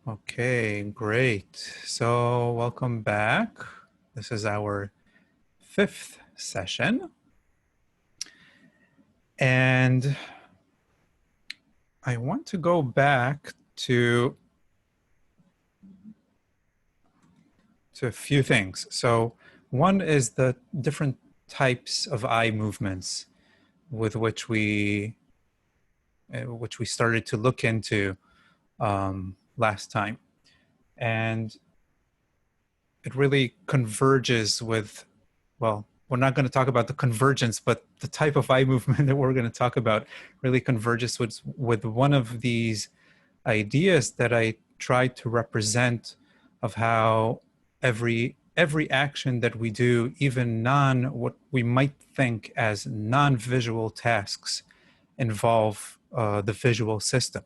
Okay, great. So welcome back. This is our 5th session. And I want to go back to a few things. So one is the different types of eye movements with which we started to look into last time. And it really converges with, well, we're not going to talk about the convergence, but the type of eye movement that we're going to talk about really converges with one of these ideas that I tried to represent of how every action that we do, even what we might think as non-visual tasks, involve the visual system.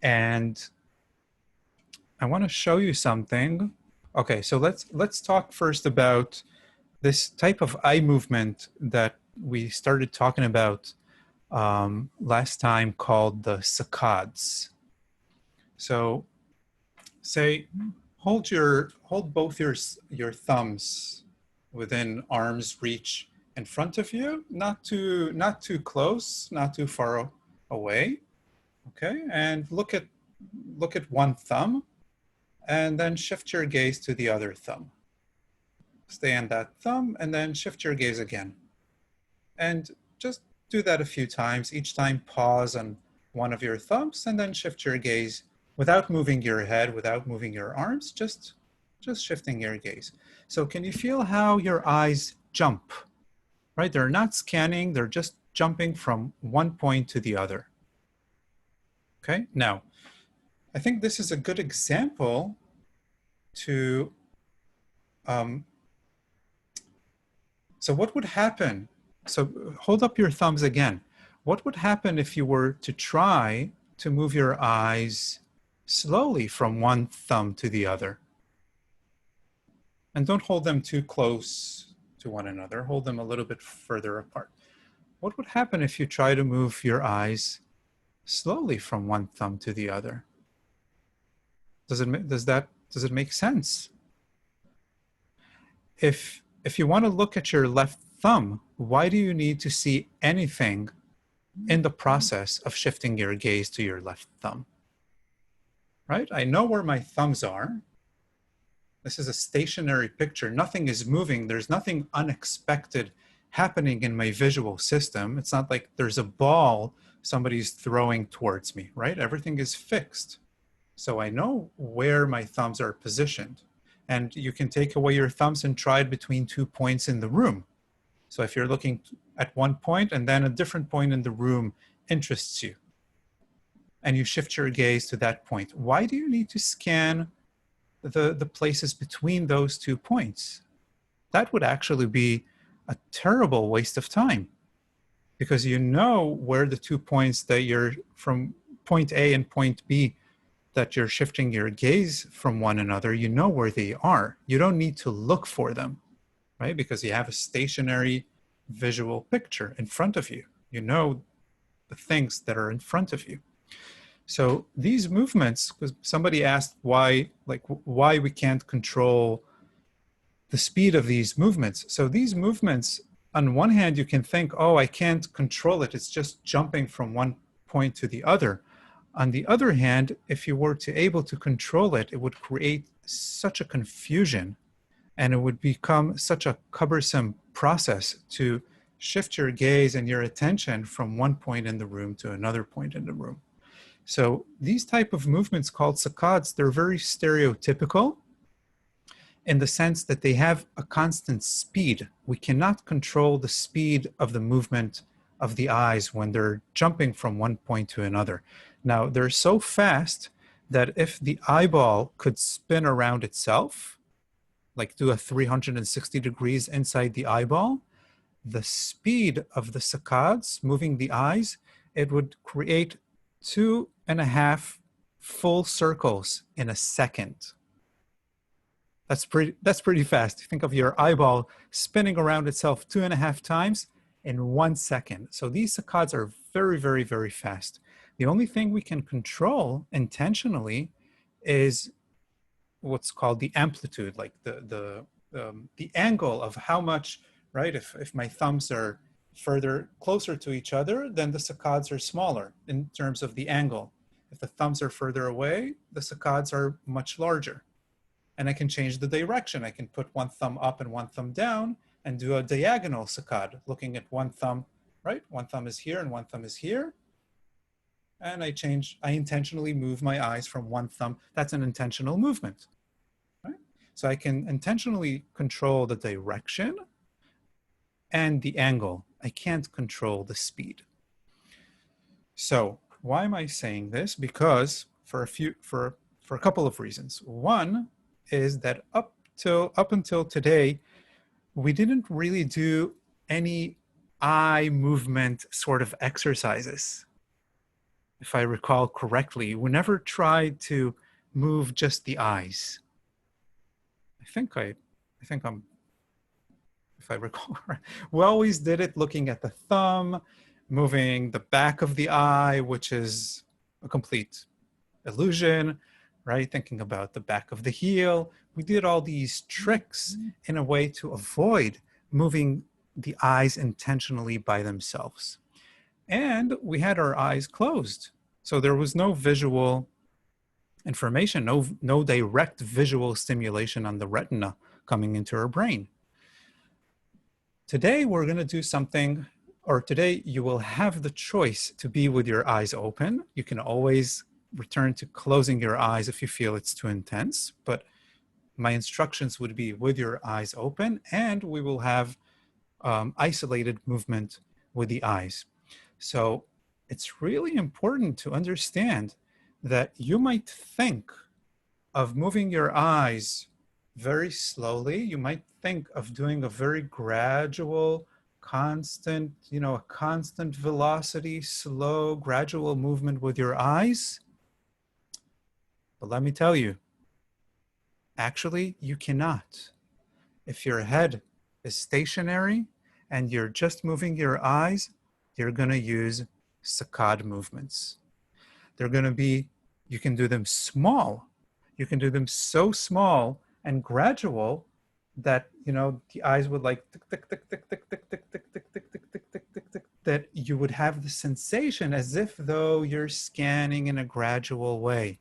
And I want to show you something. Okay, so let's talk first about this type of eye movement that we started talking about last time, called the saccades. So say hold both your thumbs within arm's reach in front of you, not too close, not too far away. Okay, and look at one thumb, and then shift your gaze to the other thumb. Stay on that thumb and then shift your gaze again. And just do that a few times. Each time pause on one of your thumbs and then shift your gaze without moving your head, without moving your arms, just shifting your gaze. So can you feel how your eyes jump, right? They're not scanning, they're just jumping from one point to the other. Okay, now, I think this is a good example to, so what would happen? So hold up your thumbs again. What would happen if you were to try to move your eyes slowly from one thumb to the other? And don't hold them too close to one another. Hold them a little bit further apart. What would happen if you try to move your eyes slowly from one thumb to the other? Does it make sense? If you want to look at your left thumb, why do you need to see anything in the process of shifting your gaze to your left thumb? Right? I know where my thumbs are. This is a stationary picture. Nothing is moving. There's nothing unexpected happening in my visual system. It's not like there's a ball somebody's throwing towards me, right? Everything is fixed. So I know where my thumbs are positioned. And you can take away your thumbs and try it between 2 points in the room. So if you're looking at one point and then a different point in the room interests you, and you shift your gaze to that point, why do you need to scan the places between those 2 points? That would actually be a terrible waste of time, because you know where the 2 points that you're from, point A and point B, that you're shifting your gaze from one another, you know where they are. You don't need to look for them, right? Because you have a stationary visual picture in front of you. You know the things that are in front of you. So these movements, because somebody asked why we can't control the speed of these movements. So these movements, on one hand, you can think, oh, I can't control it. It's just jumping from one point to the other. On the other hand, if you were to able to control it, it would create such a confusion, and it would become such a cumbersome process to shift your gaze and your attention from one point in the room to another point in the room. So these type of movements called saccades, they're very stereotypical in the sense that they have a constant speed. We cannot control the speed of the movement of the eyes when they're jumping from one point to another. Now, they're so fast that if the eyeball could spin around itself, like do a 360 degrees inside the eyeball, the speed of the saccades moving the eyes, it would create 2.5 full circles in a second. That's pretty fast. Think of your eyeball spinning around itself 2.5 times in 1 second. So these saccades are very, very, very fast. The only thing we can control intentionally is what's called the amplitude, like the angle of how much, right? If my thumbs are further closer to each other, then the saccades are smaller in terms of the angle. If the thumbs are further away, the saccades are much larger. And I can change the direction. I can put one thumb up and one thumb down and do a diagonal saccade, looking at one thumb, right? One thumb is here and one thumb is here. And I intentionally move my eyes from one thumb. That's an intentional movement, right? So I can intentionally control the direction and the angle. I can't control the speed. So why am I saying this? Because for a couple of reasons. One is that up until today, we didn't really do any eye movement sort of exercises. If I recall correctly, we never tried to move just the eyes. If I recall right, we always did it looking at the thumb, moving the back of the eye, which is a complete illusion, right? Thinking about the back of the heel. We did all these tricks in a way to avoid moving the eyes intentionally by themselves. And we had our eyes closed. So there was no visual information, no direct visual stimulation on the retina coming into our brain. Today, we're going to do something, or today you will have the choice to be with your eyes open. You can always return to closing your eyes if you feel it's too intense, but my instructions would be with your eyes open, and we will have isolated movement with the eyes. So it's really important to understand that you might think of moving your eyes very slowly. You might think of doing a very gradual, constant, a constant velocity, slow, gradual movement with your eyes. But let me tell you, actually, you cannot. If your head is stationary and you're just moving your eyes, you're going to use saccade movements. They're going to be, you can do them small. You can do them so small and gradual that, the eyes would like tick, tick, tick, tick, tick, tick, tick, tick, tick, tick, tick, tick, tick, tick, tick, that you would have the sensation as if though you're scanning in a gradual way.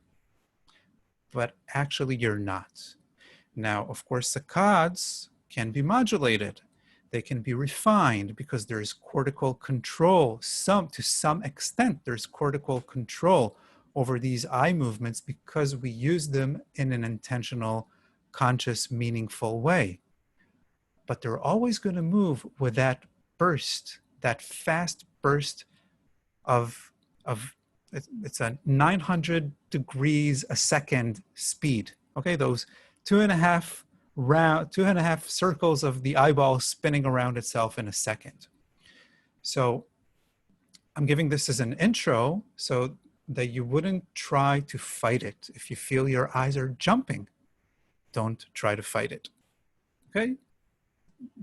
But actually you're not. Now, of course, saccades can be modulated. They can be refined because there's cortical control. To some extent, there's cortical control over these eye movements because we use them in an intentional, conscious, meaningful way. But they're always going to move with that burst, that fast burst of it's a 900 degrees a second speed. Okay, those 2.5 circles of the eyeball spinning around itself in a second. So I'm giving this as an intro so that you wouldn't try to fight it. If you feel your eyes are jumping, don't try to fight it, okay?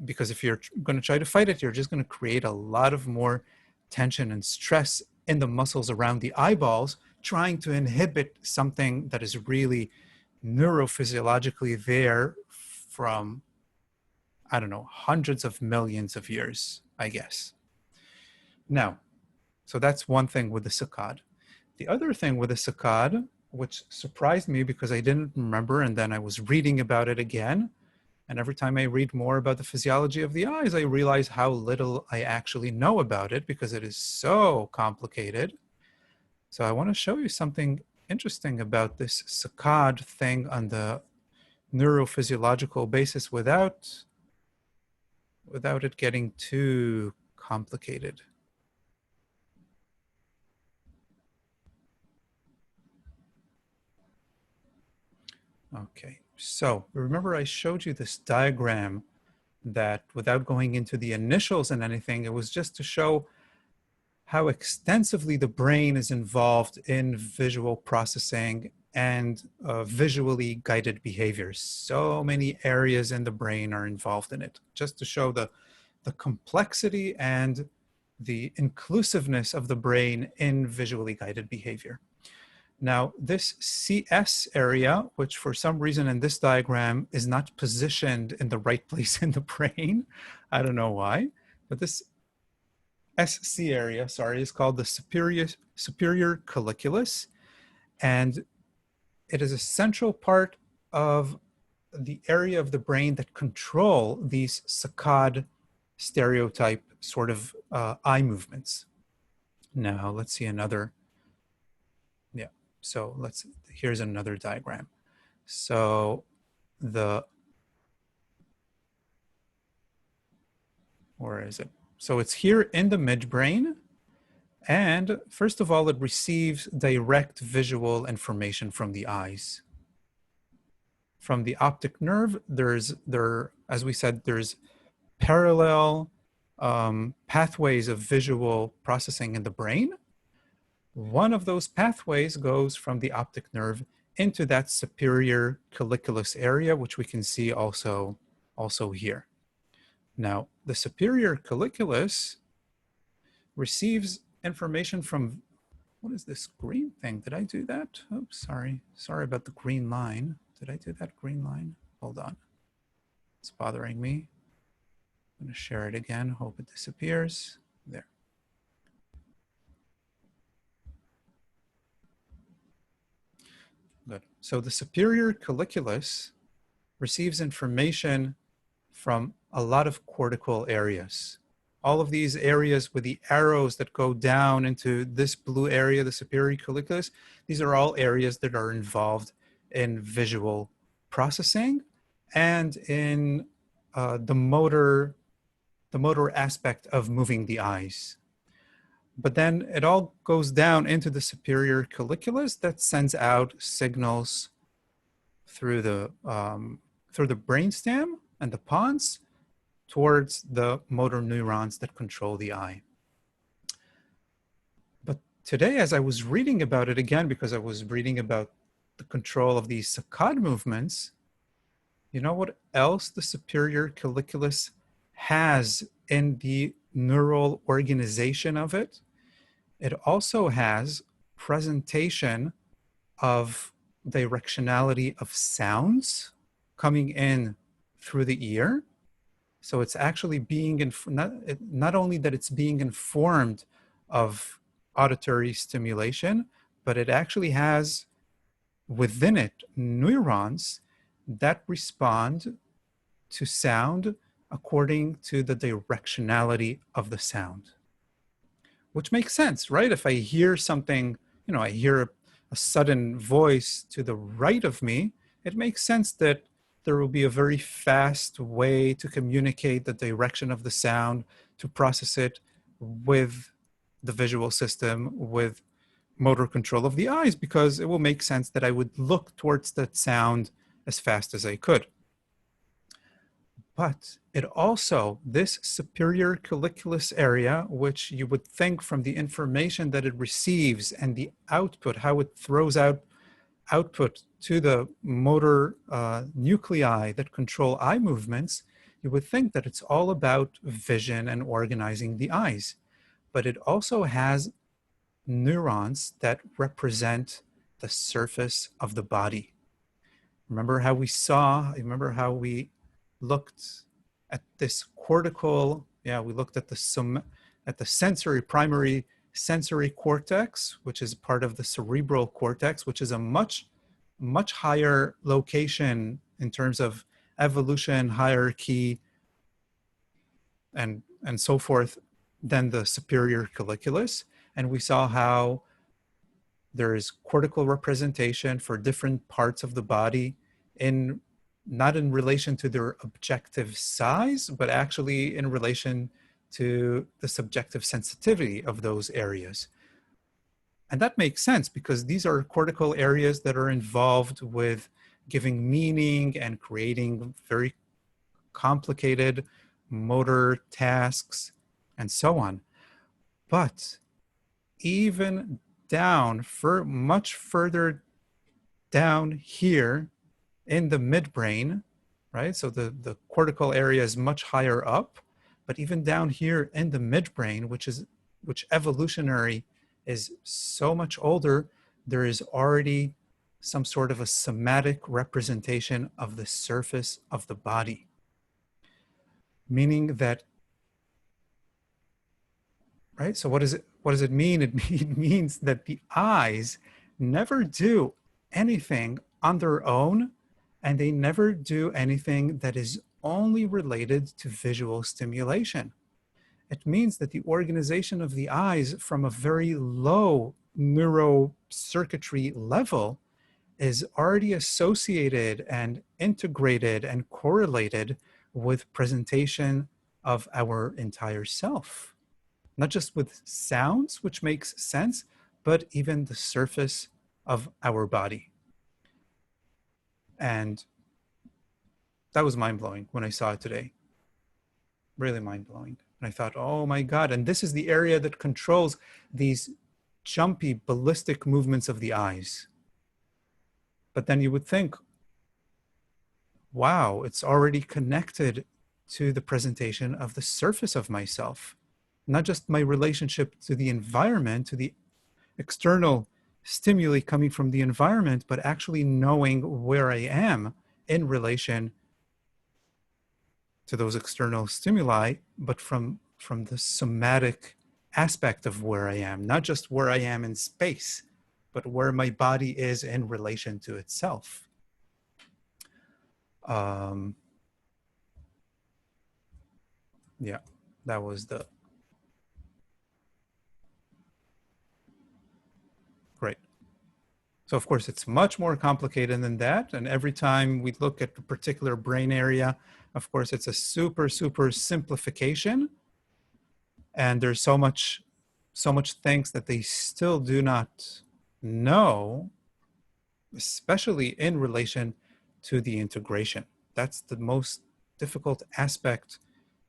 Because if you're going to try to fight it, you're just going to create a lot of more tension and stress in the muscles around the eyeballs, trying to inhibit something that is really neurophysiologically there from, I don't know, hundreds of millions of years, I guess. Now, so that's one thing with the saccade. The other thing with the saccade, which surprised me because I didn't remember, and then I was reading about it again, and every time I read more about the physiology of the eyes, I realize how little I actually know about it because it is so complicated. So I want to show you something interesting about this saccade thing on the neurophysiological basis without it getting too complicated. Okay, so remember I showed you this diagram that without going into the initials and anything, it was just to show how extensively the brain is involved in visual processing and visually guided behaviors. So many areas in the brain are involved in it, just to show the complexity and the inclusiveness of the brain in visually guided behavior. Now, this CS area, which for some reason in this diagram is not positioned in the right place in the brain, I don't know why, but this SC area, sorry, is called the superior colliculus, and it is a central part of the area of the brain that control these saccade stereotype sort of eye movements. Now, let's see another. Yeah, so here's another diagram. So where is it? So it's here in the midbrain. And first of all, it receives direct visual information from the eyes. From the optic nerve, as we said, there's parallel pathways of visual processing in the brain. One of those pathways goes from the optic nerve into that superior colliculus area, which we can see also here. Now, the superior colliculus receives information from, what is this green thing? Did I do that? Oops, sorry. Sorry about the green line. Did I do that green line? Hold on. It's bothering me. I'm going to share it again. Hope it disappears. There. Good. So the superior colliculus receives information from a lot of cortical areas. All of these areas with the arrows that go down into this blue area, the superior colliculus, these are all areas that are involved in visual processing and in the motor aspect of moving the eyes. But then it all goes down into the superior colliculus that sends out signals through the brainstem and the pons towards the motor neurons that control the eye. But today, as I was reading about it again, because I was reading about the control of these saccade movements, you know what else the superior colliculus has in the neural organization of it? It also has presentation of directionality of sounds coming in through the ear. So it's actually being, not only that it's being informed of auditory stimulation, but it actually has within it neurons that respond to sound according to the directionality of the sound. Which makes sense, right? If I hear something, I hear a sudden voice to the right of me, it makes sense that there will be a very fast way to communicate the direction of the sound, to process it with the visual system, with motor control of the eyes, because it will make sense that I would look towards that sound as fast as I could. But it also, this superior colliculus area, which you would think from the information that it receives and the output, how it throws out output to the motor nuclei that control eye movements, you would think that it's all about vision and organizing the eyes. But it also has neurons that represent the surface of the body. Remember how we looked at this cortical, we looked at the primary sensory cortex, which is part of the cerebral cortex, which is a much higher location in terms of evolution, hierarchy, and so forth than the superior colliculus. And we saw how there is cortical representation for different parts of the body not in relation to their objective size, but actually in relation to the subjective sensitivity of those areas. And that makes sense because these are cortical areas that are involved with giving meaning and creating very complicated motor tasks and so on. But even down, much further down here in the midbrain, right? So the cortical area is much higher up, but even down here in the midbrain, which evolutionary is so much older, there is already some sort of a somatic representation of the surface of the body, meaning that, right? So what does it mean? It means that the eyes never do anything on their own, and they never do anything that is only related to visual stimulation. It means that the organization of the eyes from a very low neurocircuitry level is already associated and integrated and correlated with presentation of our entire self. Not just with sounds, which makes sense, but even the surface of our body. And that was mind-blowing when I saw it today. Really mind-blowing. And I thought, oh my God, and this is the area that controls these jumpy, ballistic movements of the eyes. But then you would think, wow, it's already connected to the presentation of the surface of myself, not just my relationship to the environment, to the external stimuli coming from the environment, but actually knowing where I am in relation to those external stimuli, but from the somatic aspect of where I am, not just where I am in space, but where my body is in relation to itself. Yeah, that was the great. So of course, it's much more complicated than that. And every time we look at a particular brain area, of course, it's a super, super simplification. And there's so much things that they still do not know, especially in relation to the integration. That's the most difficult aspect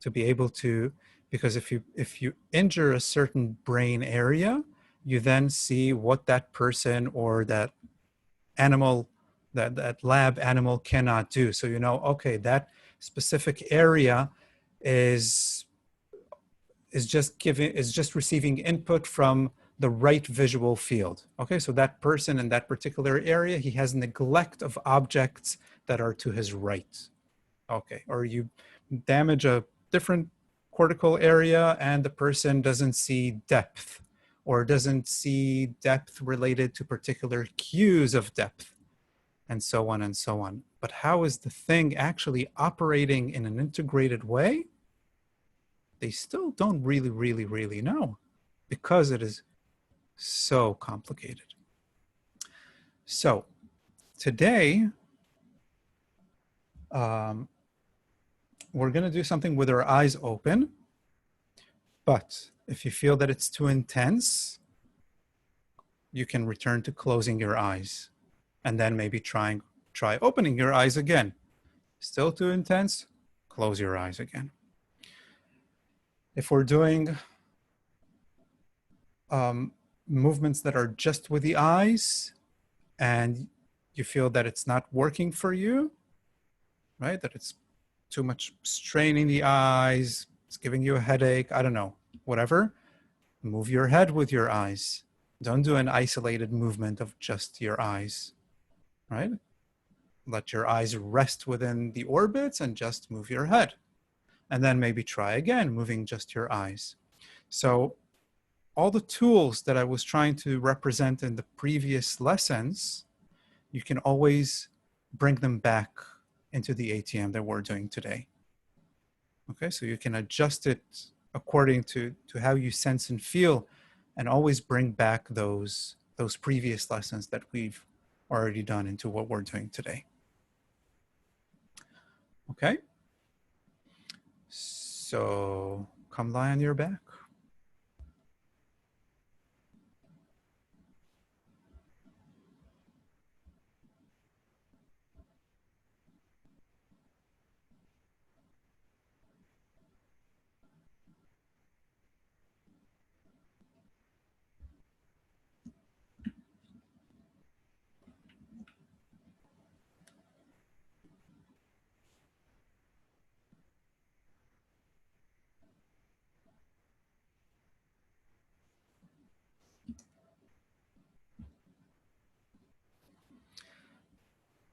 to be able to, because if you injure a certain brain area, you then see what that person or that animal, that lab animal cannot do. So you know, okay, that specific area is just receiving input from the right visual field. Okay, so that person in that particular area, he has neglect of objects that are to his right. Okay, or you damage a different cortical area and the person doesn't see depth, or doesn't see depth related to particular cues of depth, and so on and so on. But how is the thing actually operating in an integrated way? They still don't really know, because it is so complicated. So today, we're going to do something with our eyes open. But if you feel that it's too intense, you can return to closing your eyes and then maybe try opening your eyes again. Still too intense? Close your eyes again. If we're doing movements that are just with the eyes and you feel that it's not working for you, right? That it's too much straining the eyes, it's giving you a headache, I don't know, whatever, move your head with your eyes. Don't do an isolated movement of just your eyes, right? Let your eyes rest within the orbits and just move your head. And then maybe try again, moving just your eyes. So all the tools that I was trying to represent in the previous lessons, you can always bring them back into the ATM that we're doing today. Okay, so you can adjust it according to how you sense and feel, and always bring back those previous lessons that we've already done into what we're doing today. Okay, so come lie on your back.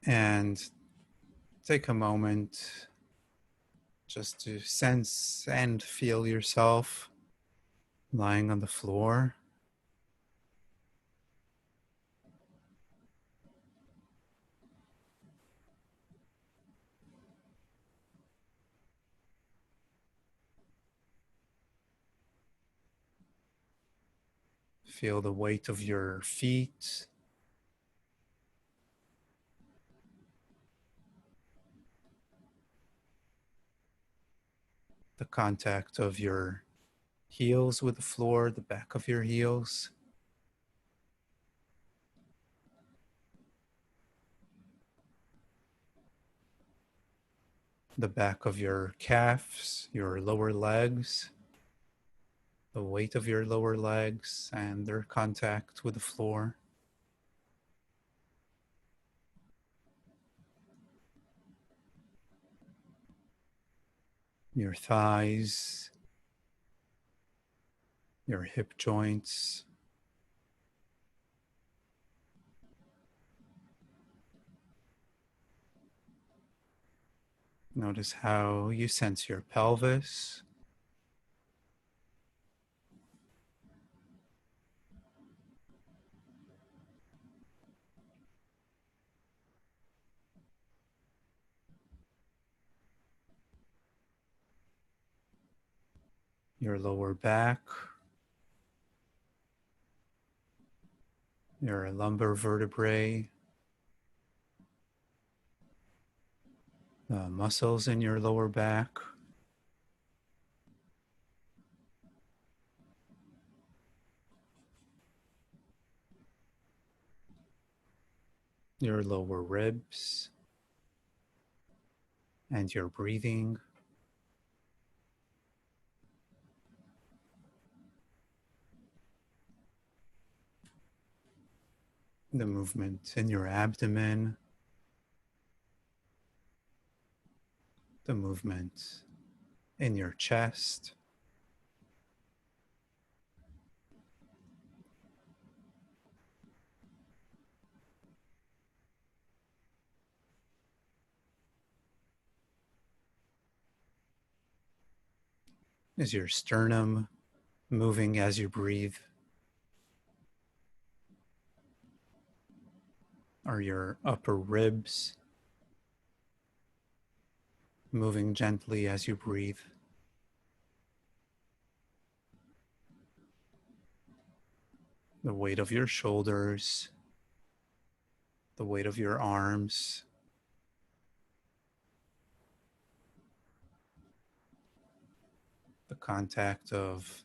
And take a moment just to sense and feel yourself lying on the floor. Feel the weight of your feet, the contact of your heels with the floor, the back of your heels. The back of your calves, your lower legs, the weight of your lower legs and their contact with the floor. Your thighs, your hip joints. Notice how you sense your pelvis. Your lower back, your lumbar vertebrae, the muscles in your lower back, your lower ribs, and your breathing. The movement in your abdomen, the movement in your chest. Is your sternum moving as you breathe? Are your upper ribs moving gently as you breathe? The weight of your shoulders, the weight of your arms, the contact of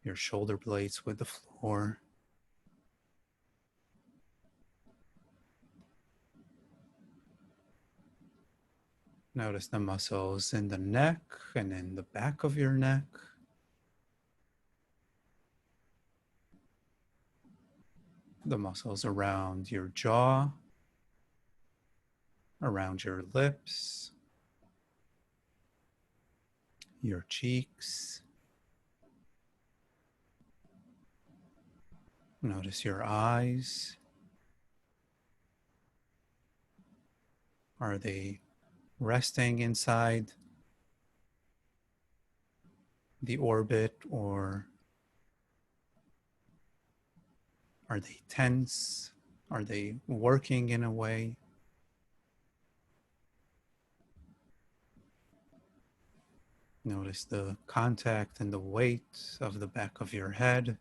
your shoulder blades with the floor. Notice the muscles in the neck and in the back of your neck. The muscles around your jaw, around your lips, your cheeks. Notice your eyes. Are they resting inside the orbit, or are they tense? Are they working in a way? Notice the contact and the weight of the back of your head.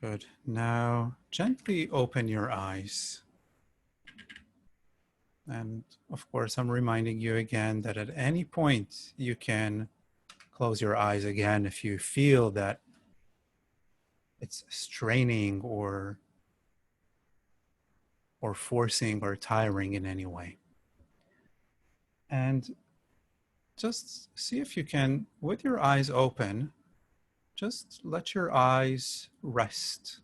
Good. Now, gently open your eyes. And of course, I'm reminding you again that at any point you can close your eyes again if you feel that it's straining or forcing or tiring in any way. And just see if you can, with your eyes open, just let your eyes rest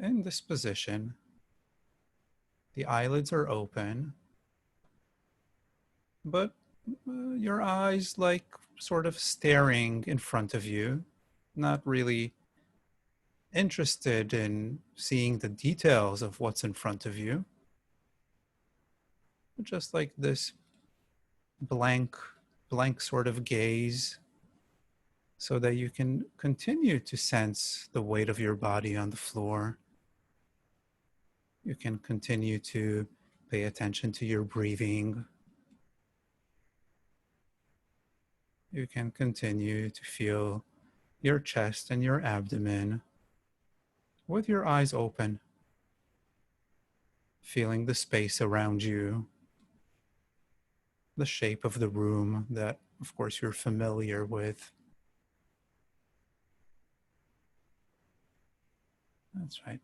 in this position. The eyelids are open, but your eyes like sort of staring in front of you, not really interested in seeing the details of what's in front of you, just like this blank, blank sort of gaze, so that you can continue to sense the weight of your body on the floor. You can continue to pay attention to your breathing. You can continue to feel your chest and your abdomen with your eyes open, feeling the space around you, the shape of the room that, of course, you're familiar with. That's right.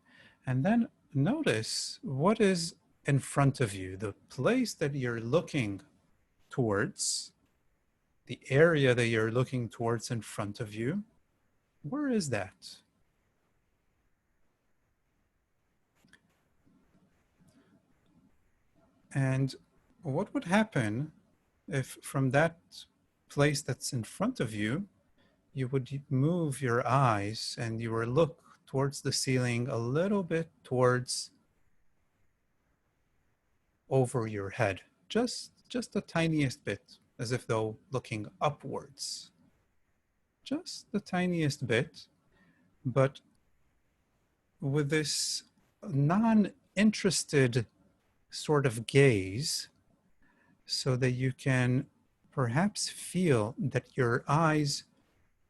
And then notice what is in front of you, the place that you're looking towards, the area that you're looking towards in front of you. Where is that? And what would happen if from that place that's in front of you, you would move your eyes and you would look towards the ceiling a little bit towards over your head, just the tiniest bit, as if though looking upwards, just the tiniest bit, but with this non-interested sort of gaze, so that you can perhaps feel that your eyes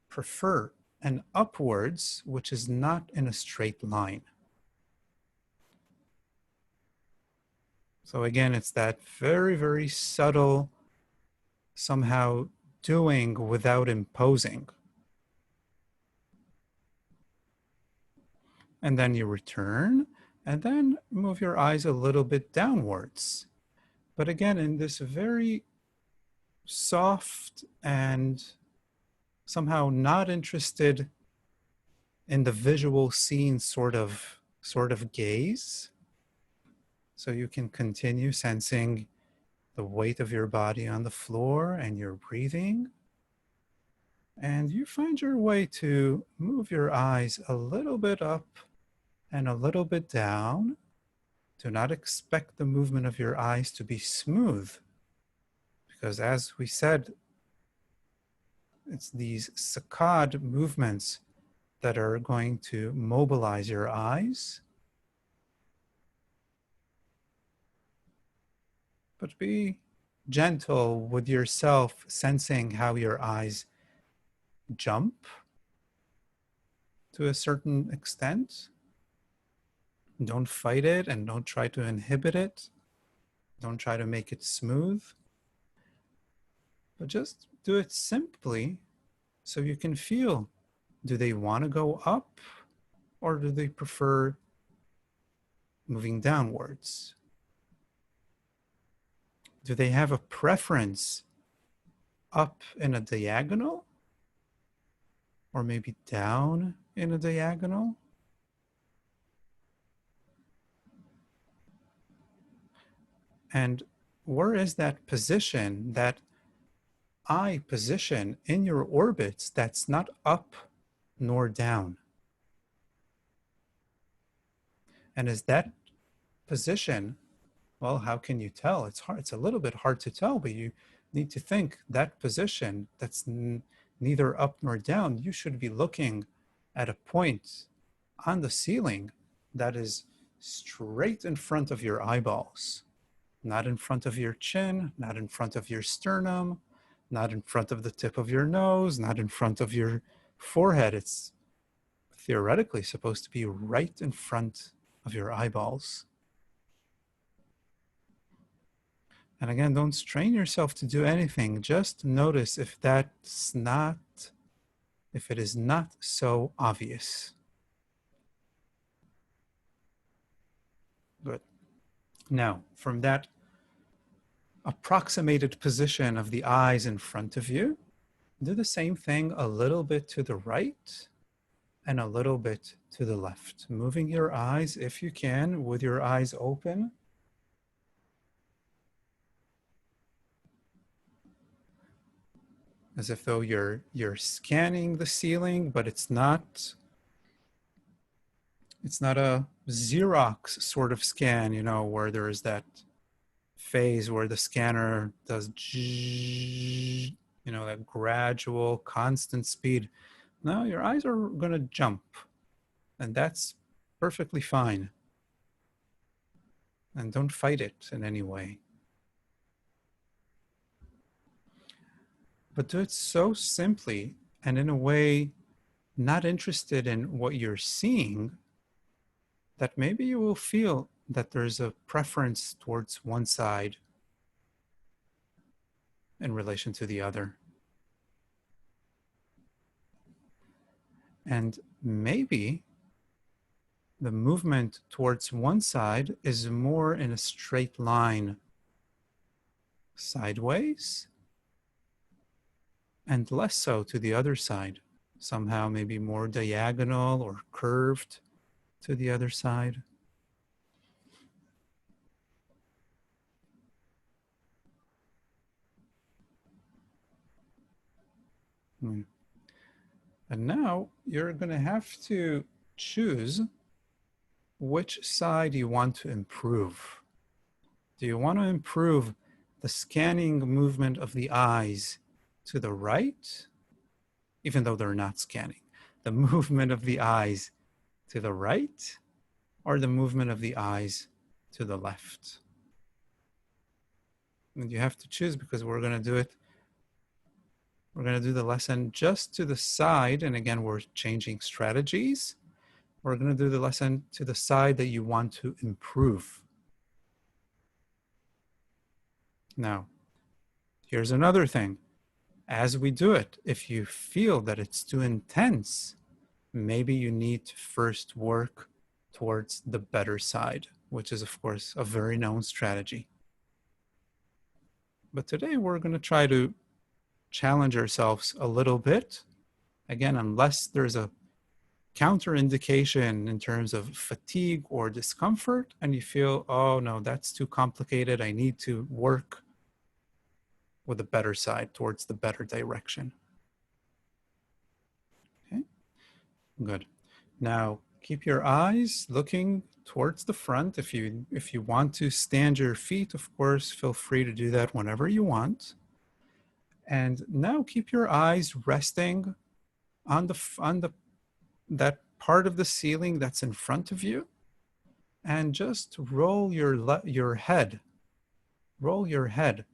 prefer an upwards, which is not in a straight line. So again, it's that very, very subtle, somehow doing without imposing. And then you return, and then move your eyes a little bit downwards. But again, in this very soft and somehow not interested in the visual scene sort of gaze. So you can continue sensing the weight of your body on the floor and your breathing. And you find your way to move your eyes a little bit up and a little bit down. Do not expect the movement of your eyes to be smooth, because as we said, it's these saccade movements that are going to mobilize your eyes. But be gentle with yourself, sensing how your eyes jump to a certain extent. Don't fight it and don't try to inhibit it. Don't try to make it smooth. But just do it simply so you can feel, do they want to go up or do they prefer moving downwards? Do they have a preference up in a diagonal or maybe down in a diagonal? And where is that position, that eye position in your orbits that's not up nor down? And is that position, well, how can you tell? It's hard. It's a little bit hard to tell, but you need to think that position that's neither up nor down, you should be looking at a point on the ceiling that is straight in front of your eyeballs, not in front of your chin, not in front of your sternum, not in front of the tip of your nose, not in front of your forehead. It's theoretically supposed to be right in front of your eyeballs. And again, don't strain yourself to do anything. Just notice if it is not so obvious. Good. Now, from that approximated position of the eyes in front of you, do the same thing a little bit to the right and a little bit to the left, moving your eyes, if you can, with your eyes open. as if though you're scanning the ceiling, but it's not a Xerox sort of scan, you know, where there is that phase where the scanner does, you know, that gradual, constant speed. No, your eyes are going to jump, and that's perfectly fine. And don't fight it in any way. But do it so simply and in a way not interested in what you're seeing that maybe you will feel that there's a preference towards one side in relation to the other. And maybe the movement towards one side is more in a straight line sideways and less so to the other side. Somehow maybe more diagonal or curved to the other side. And now you're going to have to choose which side you want to improve. Do you want to improve the scanning movement of the eyes to the right, even though they're not scanning? The movement of the eyes to the right, or the movement of the eyes to the left? And you have to choose, because we're going to do it. We're going to do the lesson just to the side. And again, we're changing strategies. We're going to do the lesson to the side that you want to improve. Now, here's another thing. As we do it, if you feel that it's too intense, maybe you need to first work towards the better side, which is, of course, a very known strategy. But today we're going to try to challenge ourselves a little bit. Again, unless there's a counterindication in terms of fatigue or discomfort, and you feel, oh no, that's too complicated, I need to work with the better side, towards the better direction. Okay, good. Now, keep your eyes looking towards the front. If you want to stand your feet, of course, feel free to do that whenever you want. And now keep your eyes resting on that part of the ceiling that's in front of you, and just roll your head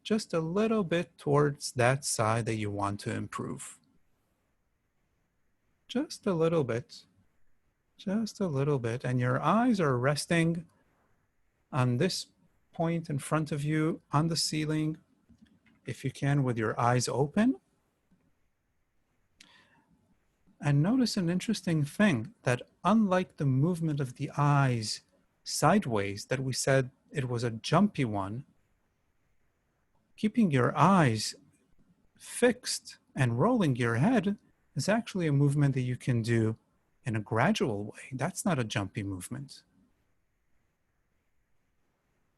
just a little bit towards that side that you want to improve. Just a little bit, and your eyes are resting on this point in front of you on the ceiling, if you can, with your eyes open. And notice an interesting thing, that unlike the movement of the eyes sideways that we said it was a jumpy one, keeping your eyes fixed and rolling your head is actually a movement that you can do in a gradual way. That's not a jumpy movement.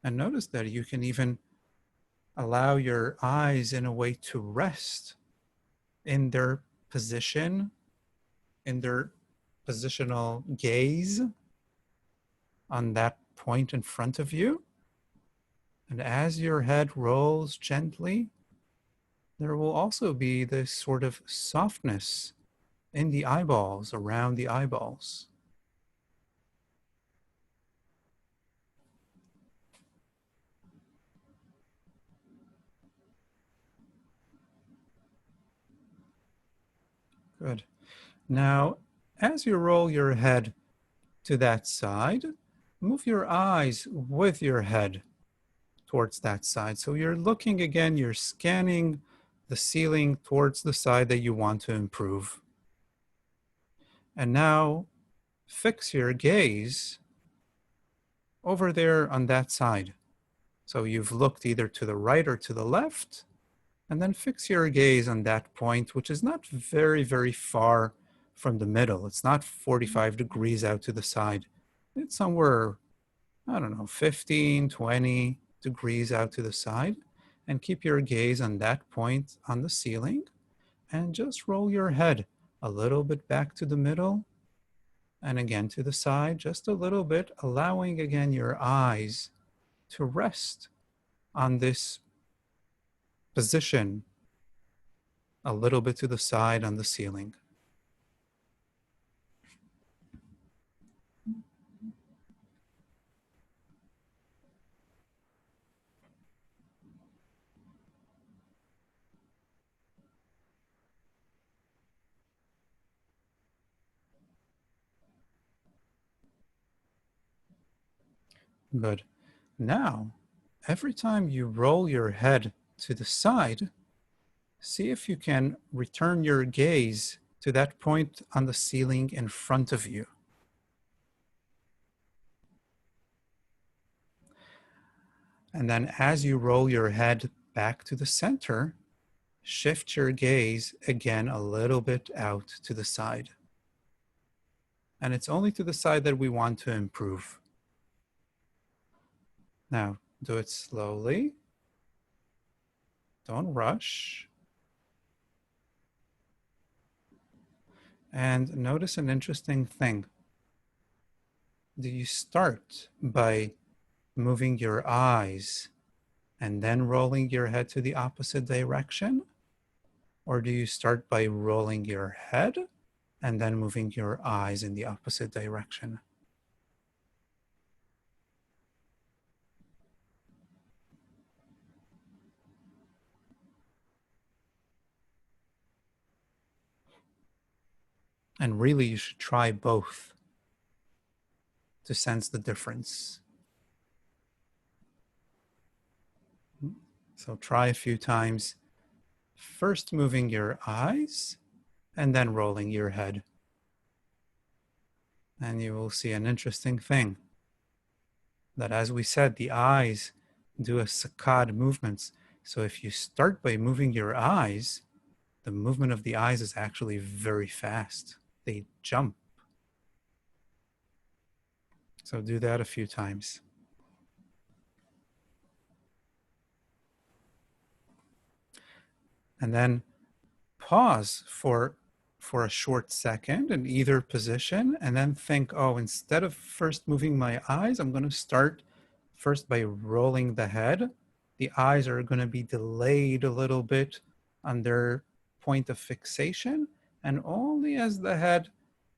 And notice that you can even allow your eyes in a way to rest in their position, in their positional gaze on that point in front of you. And as your head rolls gently, there will also be this sort of softness in the eyeballs, around the eyeballs. Good. Now, as you roll your head to that side, move your eyes with your head towards that side. So you're looking again, you're scanning the ceiling towards the side that you want to improve. And now fix your gaze over there on that side. So you've looked either to the right or to the left, and then fix your gaze on that point, which is not very, very far from the middle. It's not 45 degrees out to the side. It's somewhere, I don't know, 15, 20 degrees out to the side. And keep your gaze on that point on the ceiling. And just roll your head a little bit back to the middle and again to the side, just a little bit, allowing again your eyes to rest on this position a little bit to the side on the ceiling. Good. Now, every time you roll your head to the side, see if you can return your gaze to that point on the ceiling in front of you. And then as you roll your head back to the center, shift your gaze again a little bit out to the side. And it's only to the side that we want to improve. Now, do it slowly. Don't rush. And notice an interesting thing. Do you start by moving your eyes and then rolling your head to the opposite direction? Or do you start by rolling your head and then moving your eyes in the opposite direction? And really, you should try both to sense the difference. So try a few times, first moving your eyes and then rolling your head. And you will see an interesting thing, that as we said, the eyes do a saccade movements. So if you start by moving your eyes, the movement of the eyes is actually very fast. They jump. So do that a few times. And then pause for a short second in either position, and then think, oh, instead of first moving my eyes, I'm going to start first by rolling the head. The eyes are going to be delayed a little bit on their point of fixation, and only as the head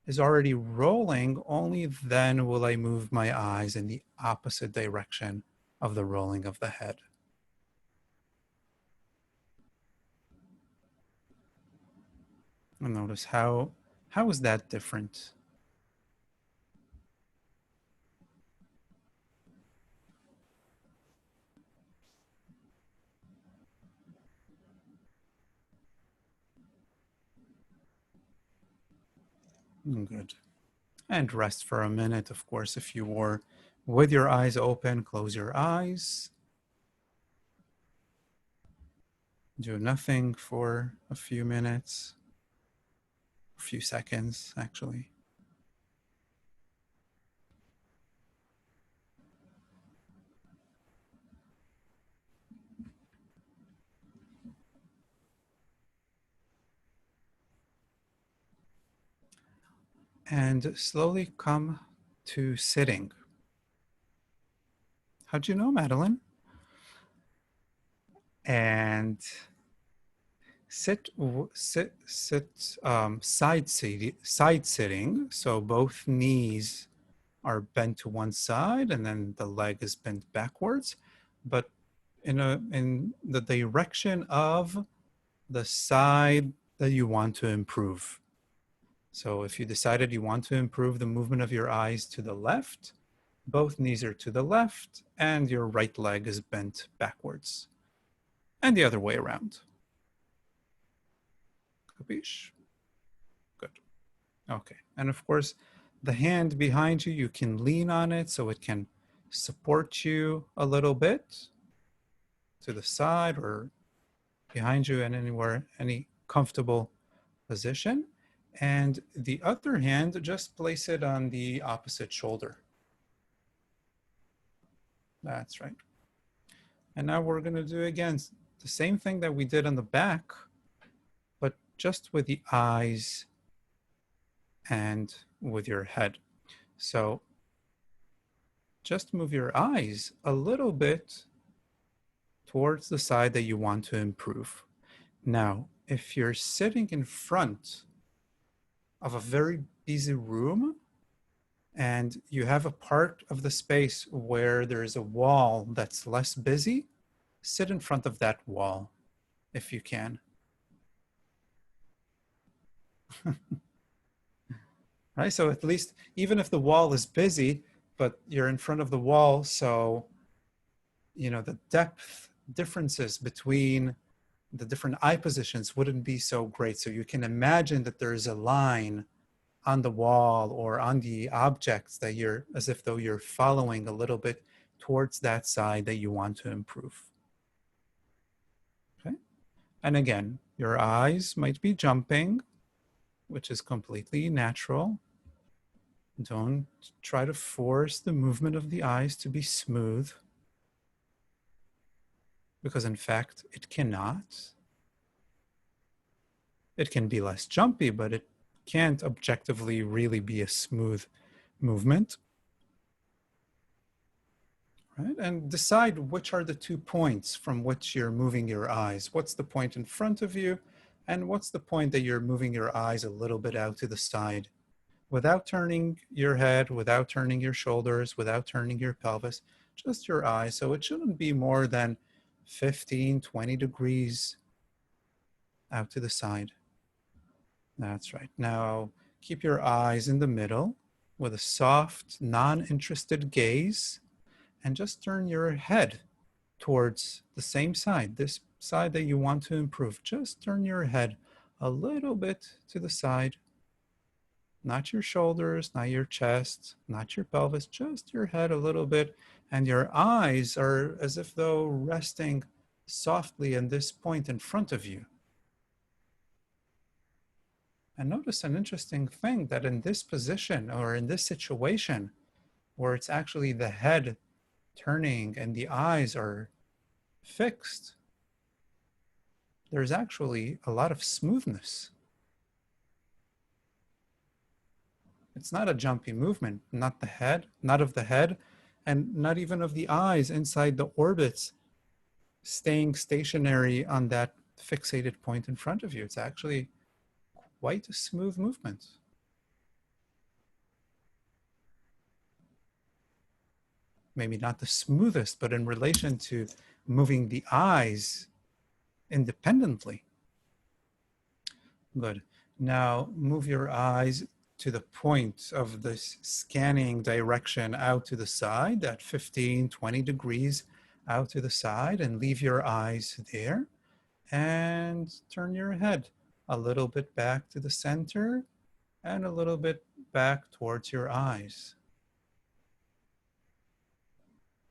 is already rolling, only then will I move my eyes in the opposite direction of the rolling of the head. And notice how is that different? Good. And rest for a minute. Of course, if you were with your eyes open, close your eyes. Do nothing for a few minutes, a few seconds, actually. And slowly come to sitting. How'd you know, Madeline? And sit side sitting. So both knees are bent to one side, and then the leg is bent backwards, but in the direction of the side that you want to improve. So if you decided you want to improve the movement of your eyes to the left, both knees are to the left and your right leg is bent backwards. And the other way around. Capiche? Good. Okay. And of course, the hand behind you, you can lean on it so it can support you a little bit to the side or behind you and anywhere, any comfortable position. And the other hand, just place it on the opposite shoulder. That's right. And now we're going to do again the same thing that we did on the back, but just with the eyes and with your head. So just move your eyes a little bit towards the side that you want to improve. Now, if you're sitting in front of a very busy room and you have a part of the space where there is a wall that's less busy, sit in front of that wall if you can. Right? So at least, even if the wall is busy, but you're in front of the wall, so the depth differences between the different eye positions wouldn't be so great. So you can imagine that there's a line on the wall or on the objects that you're, as if though you're following a little bit towards that side that you want to improve. Okay. And again, your eyes might be jumping, which is completely natural. Don't try to force the movement of the eyes to be smooth, because in fact, it cannot. It can be less jumpy, but it can't objectively really be a smooth movement. Right? And decide which are the 2 points from which you're moving your eyes. What's the point in front of you? And what's the point that you're moving your eyes a little bit out to the side? Without turning your head, without turning your shoulders, without turning your pelvis, just your eyes. So it shouldn't be more than 15, 20 degrees out to the side. That's right. Now keep your eyes in the middle with a soft, non-interested gaze, and just turn your head towards the same side, this side that you want to improve. Just turn your head a little bit to the side. Not your shoulders, not your chest, not your pelvis, just your head a little bit. And your eyes are as if though resting softly in this point in front of you. And notice an interesting thing, that in this position or in this situation where it's actually the head turning and the eyes are fixed, there's actually a lot of smoothness. It's not a jumpy movement, not the head, not of the head, and not even of the eyes inside the orbits staying stationary on that fixated point in front of you. It's actually quite a smooth movement. Maybe not the smoothest, but in relation to moving the eyes independently. Good. Now move your eyes to the point of this scanning direction out to the side, that 15, 20 degrees out to the side, and leave your eyes there. And turn your head a little bit back to the center and a little bit back towards your eyes.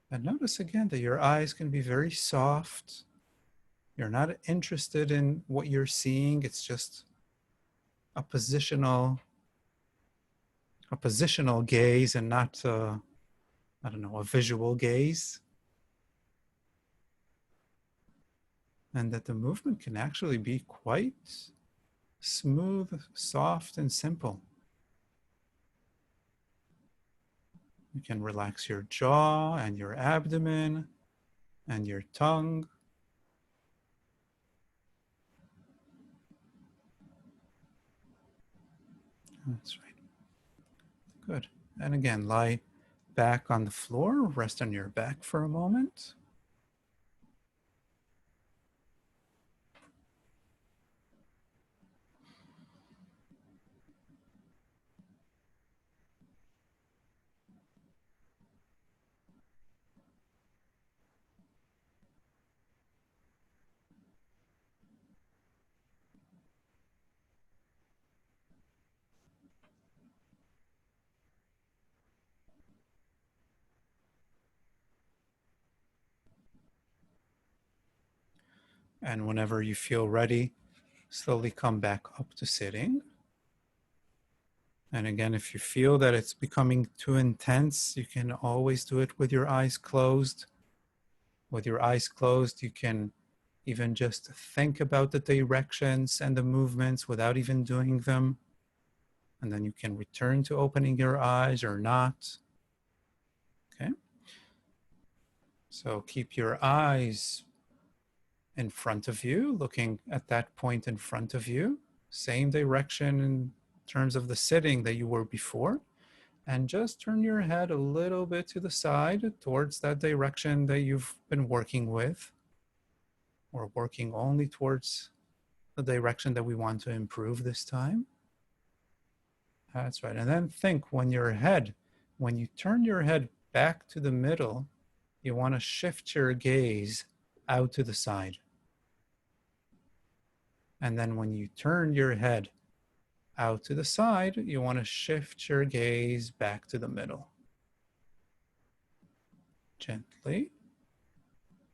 And notice again that your eyes can be very soft. You're not interested in what you're seeing. It's just a positional gaze and not, a visual gaze. And that the movement can actually be quite smooth, soft, and simple. You can relax your jaw and your abdomen and your tongue. That's right. Good. And again, lie back on the floor, rest on your back for a moment. And whenever you feel ready, slowly come back up to sitting. And again, if you feel that it's becoming too intense, you can always do it with your eyes closed. With your eyes closed, you can Even just think about the directions and the movements without even doing them. And then you can return to opening your eyes or not. Okay. So keep your eyes in front of you, looking at that point in front of you. Same direction in terms of the sitting that you were before. And just turn your head a little bit to the side towards that direction that you've been working with, or working only towards the direction that we want to improve this time. That's right. And then think when you turn your head back to the middle, you want to shift your gaze out to the side. And then when you turn your head out to the side, you want to shift your gaze back to the middle. Gently,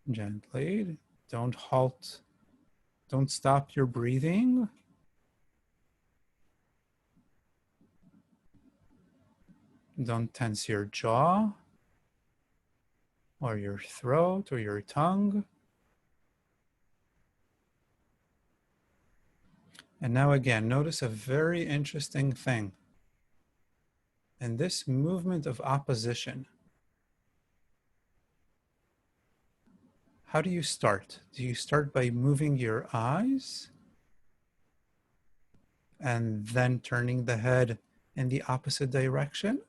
gently. Don't halt. Don't stop your breathing. Don't tense your jaw or your throat or your tongue. And now again, notice a very interesting thing. In this movement of opposition, how do you start? Do you start by moving your eyes and then turning the head in the opposite direction?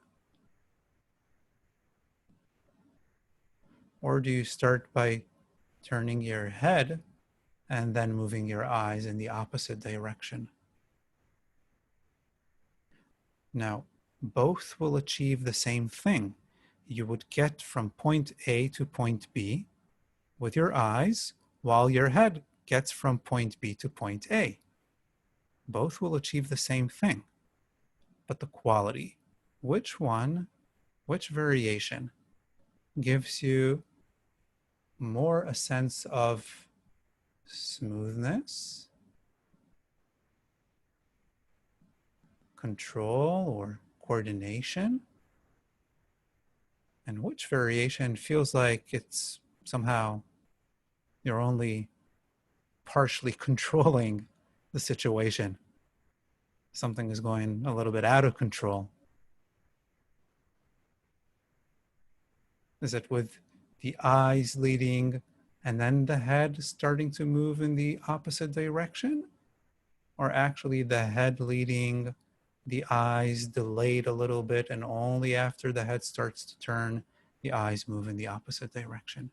Or do you start by turning your head and then moving your eyes in the opposite direction? Now, both will achieve the same thing. You would get from point A to point B with your eyes, while your head gets from point B to point A. Both will achieve the same thing. But the quality, which variation gives you more a sense of smoothness, control, or coordination? And which variation feels like it's somehow you're only partially controlling the situation? Something is going a little bit out of control. Is it with the eyes leading and then the head starting to move in the opposite direction? Or actually the head leading, the eyes delayed a little bit, and only after the head starts to turn, the eyes move in the opposite direction?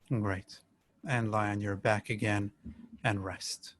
Great. And lie on your back again and rest.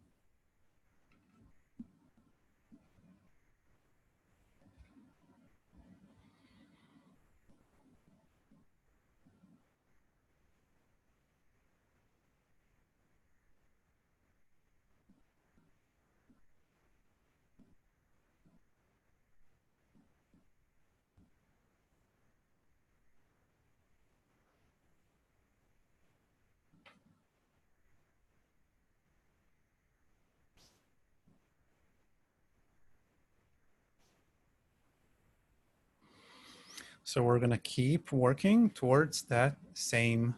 So we're going to keep working towards that same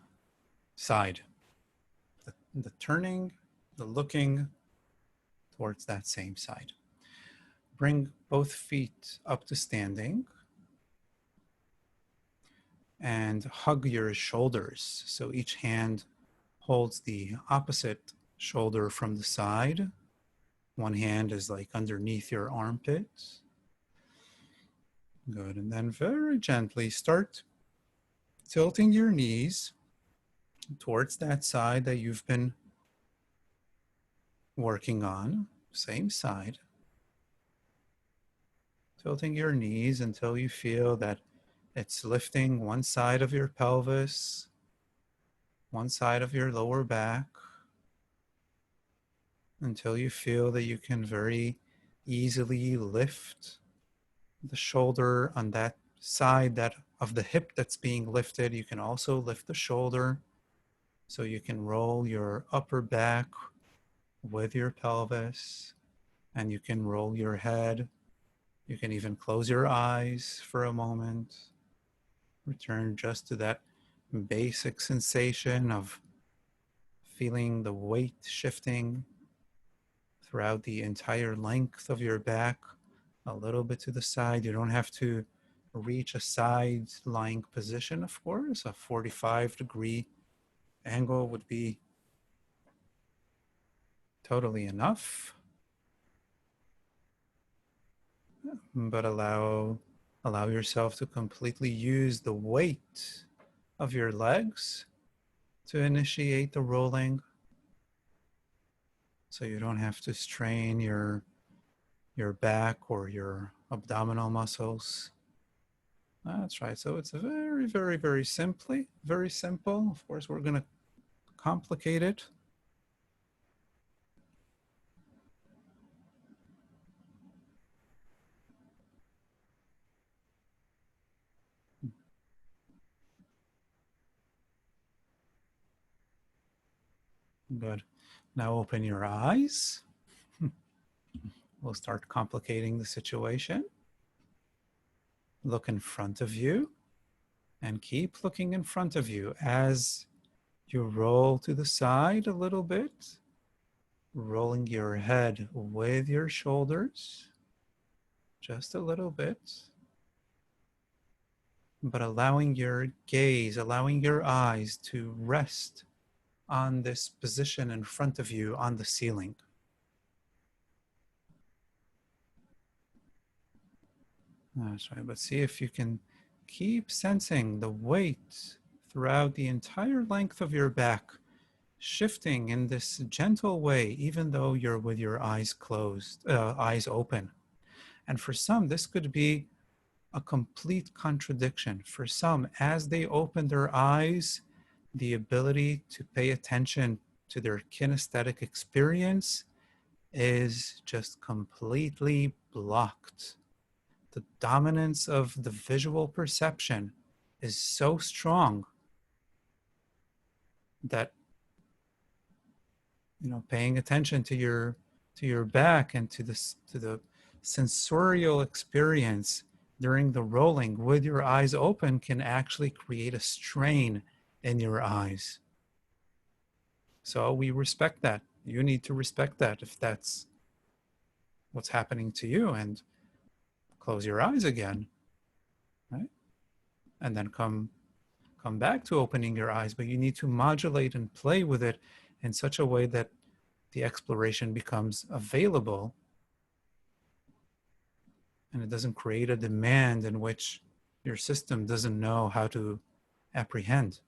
side. The turning, the looking towards that same side. Bring both feet up to standing and hug your shoulders. So each hand holds the opposite shoulder from the side. One hand is like underneath your armpit. Good. And then very gently start tilting your knees towards that side that you've been working on. Same side. Tilting your knees until you feel that it's lifting one side of your pelvis, one side of your lower back, until you feel that you can very easily lift the shoulder on that side that of the hip that's being lifted. You can also lift the shoulder, so you can roll your upper back with your pelvis. And you can roll your head. You can even close your eyes for a moment. Return just to that basic sensation of feeling the weight shifting throughout the entire length of your back, a little bit to the side. You don't have to reach a side lying position, of course. A 45-degree angle would be totally enough. But allow yourself to completely use the weight of your legs to initiate the rolling, so you don't have to strain your back or your abdominal muscles. That's right. So it's very, very, very simple. Of course, we're going to complicate it. Good. Now open your eyes. We'll start complicating the situation. Look in front of you and keep looking in front of you as you roll to the side a little bit, rolling your head with your shoulders just a little bit, but allowing your gaze, allowing your eyes to rest on this position in front of you on the ceiling. That's right, but see if you can keep sensing the weight throughout the entire length of your back, shifting in this gentle way, even though you're with your eyes closed, eyes open. And for some, this could be a complete contradiction. For some, as they open their eyes, the ability to pay attention to their kinesthetic experience is just completely blocked. The dominance of the visual perception is so strong that, paying attention to your back and to the sensorial experience during the rolling with your eyes open can actually create a strain in your eyes. So we respect that. You need to respect that if that's what's happening to you, and close your eyes again, right? And then come back to opening your eyes, but you need to modulate and play with it in such a way that the exploration becomes available and it doesn't create a demand in which your system doesn't know how to apprehend.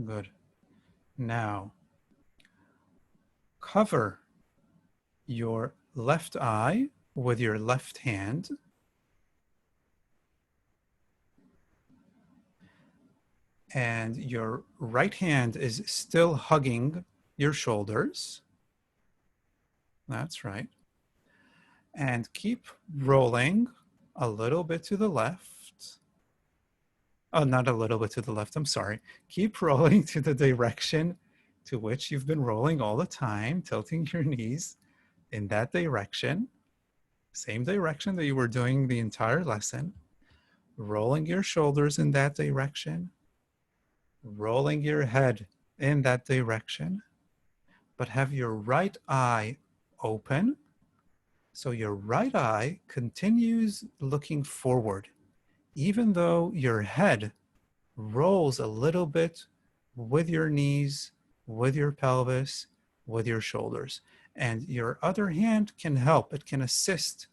Good. Now, cover your left eye with your left hand. And your right hand is still hugging your shoulders. That's right. And keep rolling a little bit to the left. Oh, not a little bit to the left, I'm sorry. Keep rolling to the direction to which you've been rolling all the time, tilting your knees in that direction. Same direction that you were doing the entire lesson. Rolling your shoulders in that direction. Rolling your head in that direction. But have your right eye open. So your right eye continues looking forward, even though your head rolls a little bit with your knees, with your pelvis, with your shoulders. And your other hand can help. It can assist.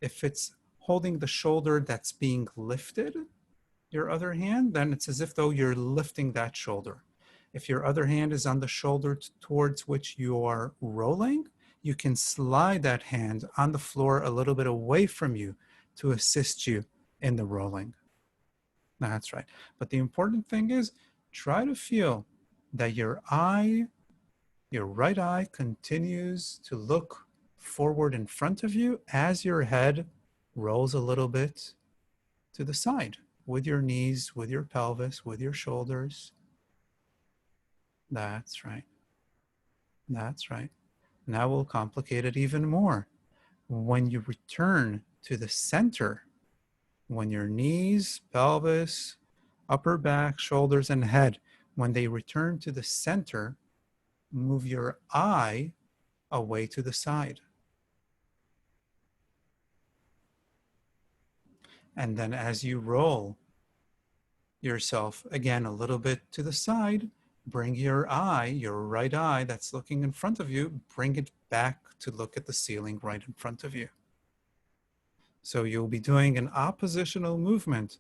If it's holding the shoulder that's being lifted, your other hand, then it's as if though you're lifting that shoulder. If your other hand is on the shoulder towards which you are rolling, you can slide that hand on the floor a little bit away from you to assist you in the rolling. That's right. But the important thing is, try to feel that your right eye continues to look forward in front of you as your head rolls a little bit to the side with your knees, with your pelvis, with your shoulders. That's right. That's right. Now we'll complicate it even more. When you return to the center, when your knees, pelvis, upper back, shoulders, and head, when they return to the center, move your eye away to the side. And then as you roll yourself again a little bit to the side, bring your eye, your right eye that's looking in front of you, bring it back to look at the ceiling right in front of you. So you'll be doing an oppositional movement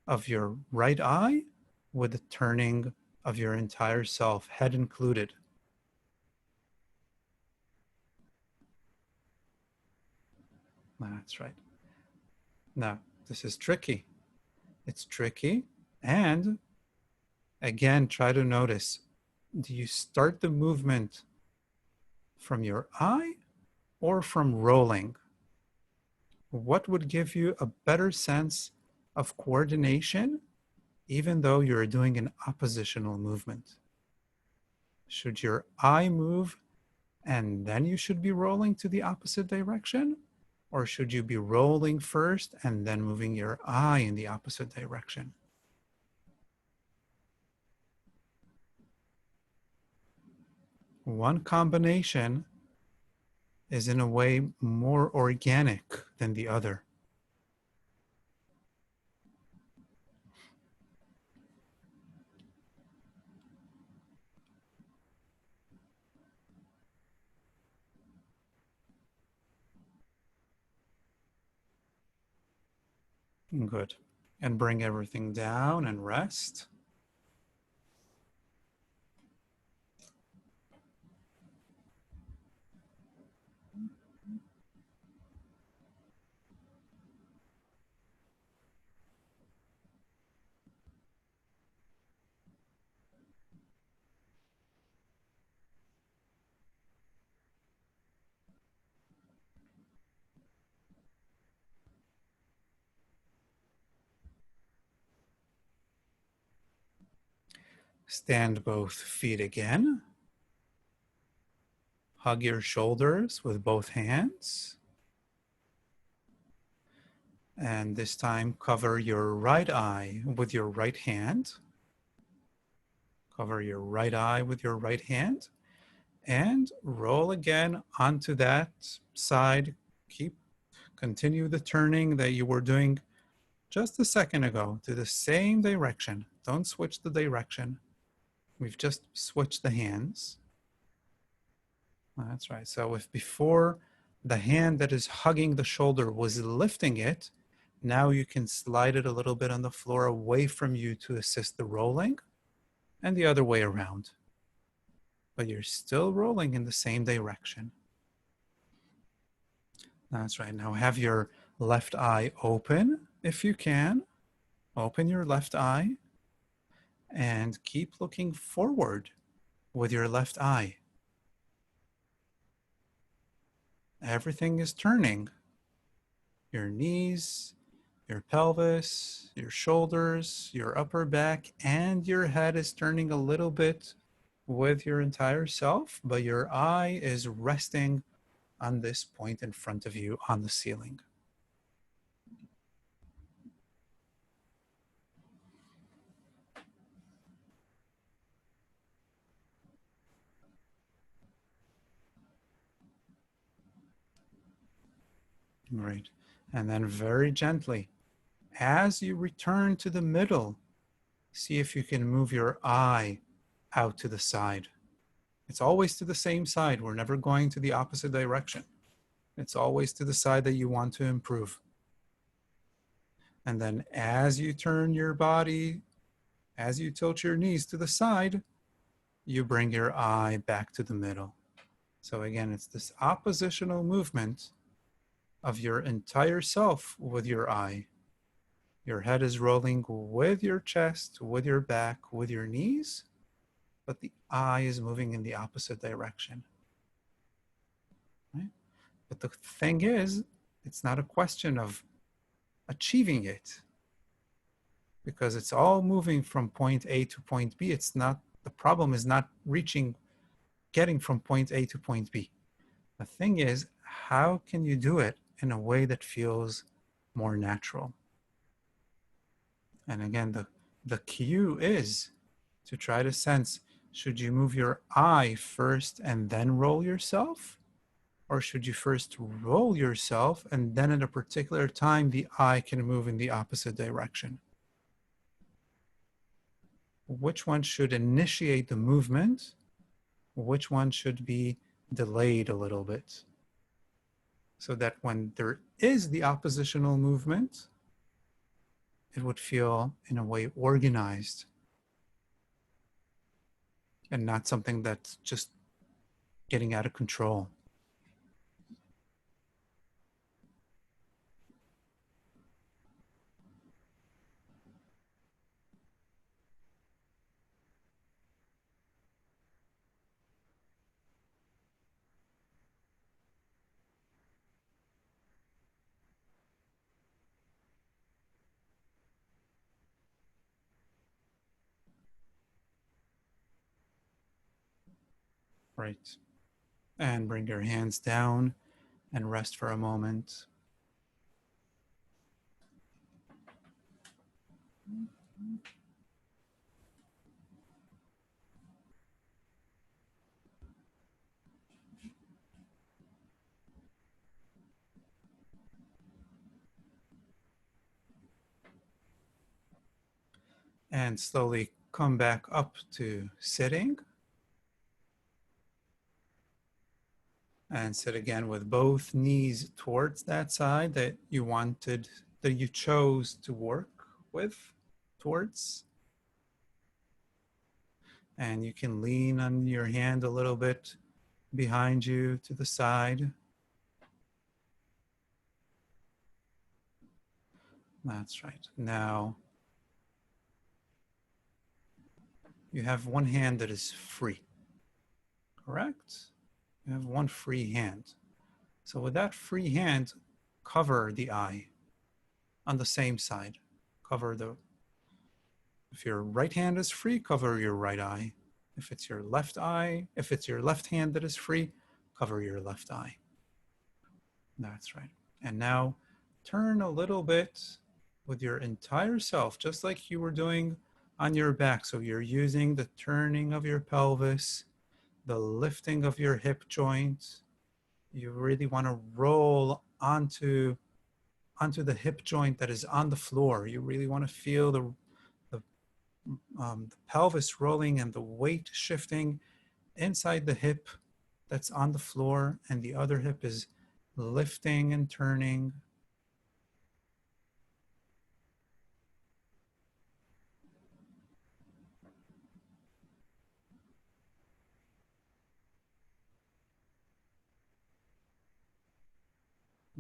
of your right eye with the turning of your entire self, head included. That's right. Now, this is tricky. It's tricky. And again, try to notice, do you start the movement from your eye or from rolling? What would give you a better sense of coordination, even though you're doing an oppositional movement? Should your eye move and then you should be rolling to the opposite direction? Or should you be rolling first and then moving your eye in the opposite direction? One combination is in a way more organic than the other. Good. And bring everything down and rest. Stand both feet again. Hug your shoulders with both hands. And this time, cover your right eye with your right hand. Cover your right eye with your right hand. And roll again onto that side. Continue the turning that you were doing just a second ago to the same direction. Don't switch the direction. We've just switched the hands. That's right. So if before the hand that is hugging the shoulder was lifting it, now you can slide it a little bit on the floor away from you to assist the rolling, and the other way around. But you're still rolling in the same direction. That's right. Now have your left eye open if you can. Open your left eye and keep looking forward with your left eye. Everything is turning. Your knees, your pelvis, your shoulders, your upper back, and your head is turning a little bit with your entire self, but your eye is resting on this point in front of you on the ceiling. Great. And then very gently, as you return to the middle, see if you can move your eye out to the side. It's always to the same side. We're never going to the opposite direction. It's always to the side that you want to improve. And then as you turn your body, as you tilt your knees to the side, you bring your eye back to the middle. So again, it's this oppositional movement of your entire self with your eye. Your head is rolling with your chest, with your back, with your knees, but the eye is moving in the opposite direction. Right? But the thing is, it's not a question of achieving it, because it's all moving from point A to point B. It's not, the problem is not reaching getting from point A to point B. The thing is, how can you do it in a way that feels more natural? And again, the cue is to try to sense, should you move your eye first and then roll yourself? Or should you first roll yourself and then at a particular time, the eye can move in the opposite direction? Which one should initiate the movement? Which one should be delayed a little bit? So that when there is the oppositional movement, it would feel in a way organized and not something that's just getting out of control. Right. And bring your hands down and rest for a moment. And slowly come back up to sitting. And sit again with both knees towards that side that you wanted, that you chose to work with, towards. And you can lean on your hand a little bit behind you to the side. That's right. Now, you have one hand that is free, correct? You have one free hand. So with that free hand, cover the eye on the same side. Cover the, if your right hand is free, cover your right eye. If it's your left eye, if it's your left hand that is free, cover your left eye. That's right. And now turn a little bit with your entire self, just like you were doing on your back. So you're using the turning of your pelvis, the lifting of your hip joint. You really want to roll onto the hip joint that is on the floor. You really want to feel the pelvis rolling and the weight shifting inside the hip that's on the floor, and the other hip is lifting and turning.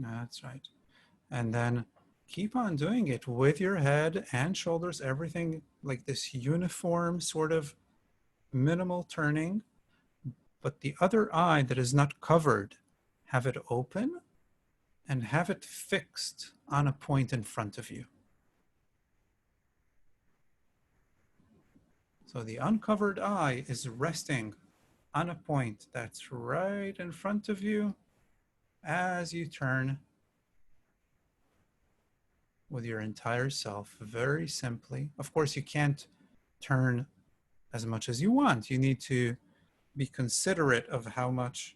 That's right. And then keep on doing it with your head and shoulders, everything like this uniform sort of minimal turning. But the other eye that is not covered, have it open and have it fixed on a point in front of you. So the uncovered eye is resting on a point that's right in front of you as you turn with your entire self, very simply. Of course, you can't turn as much as you want. You need to be considerate of how much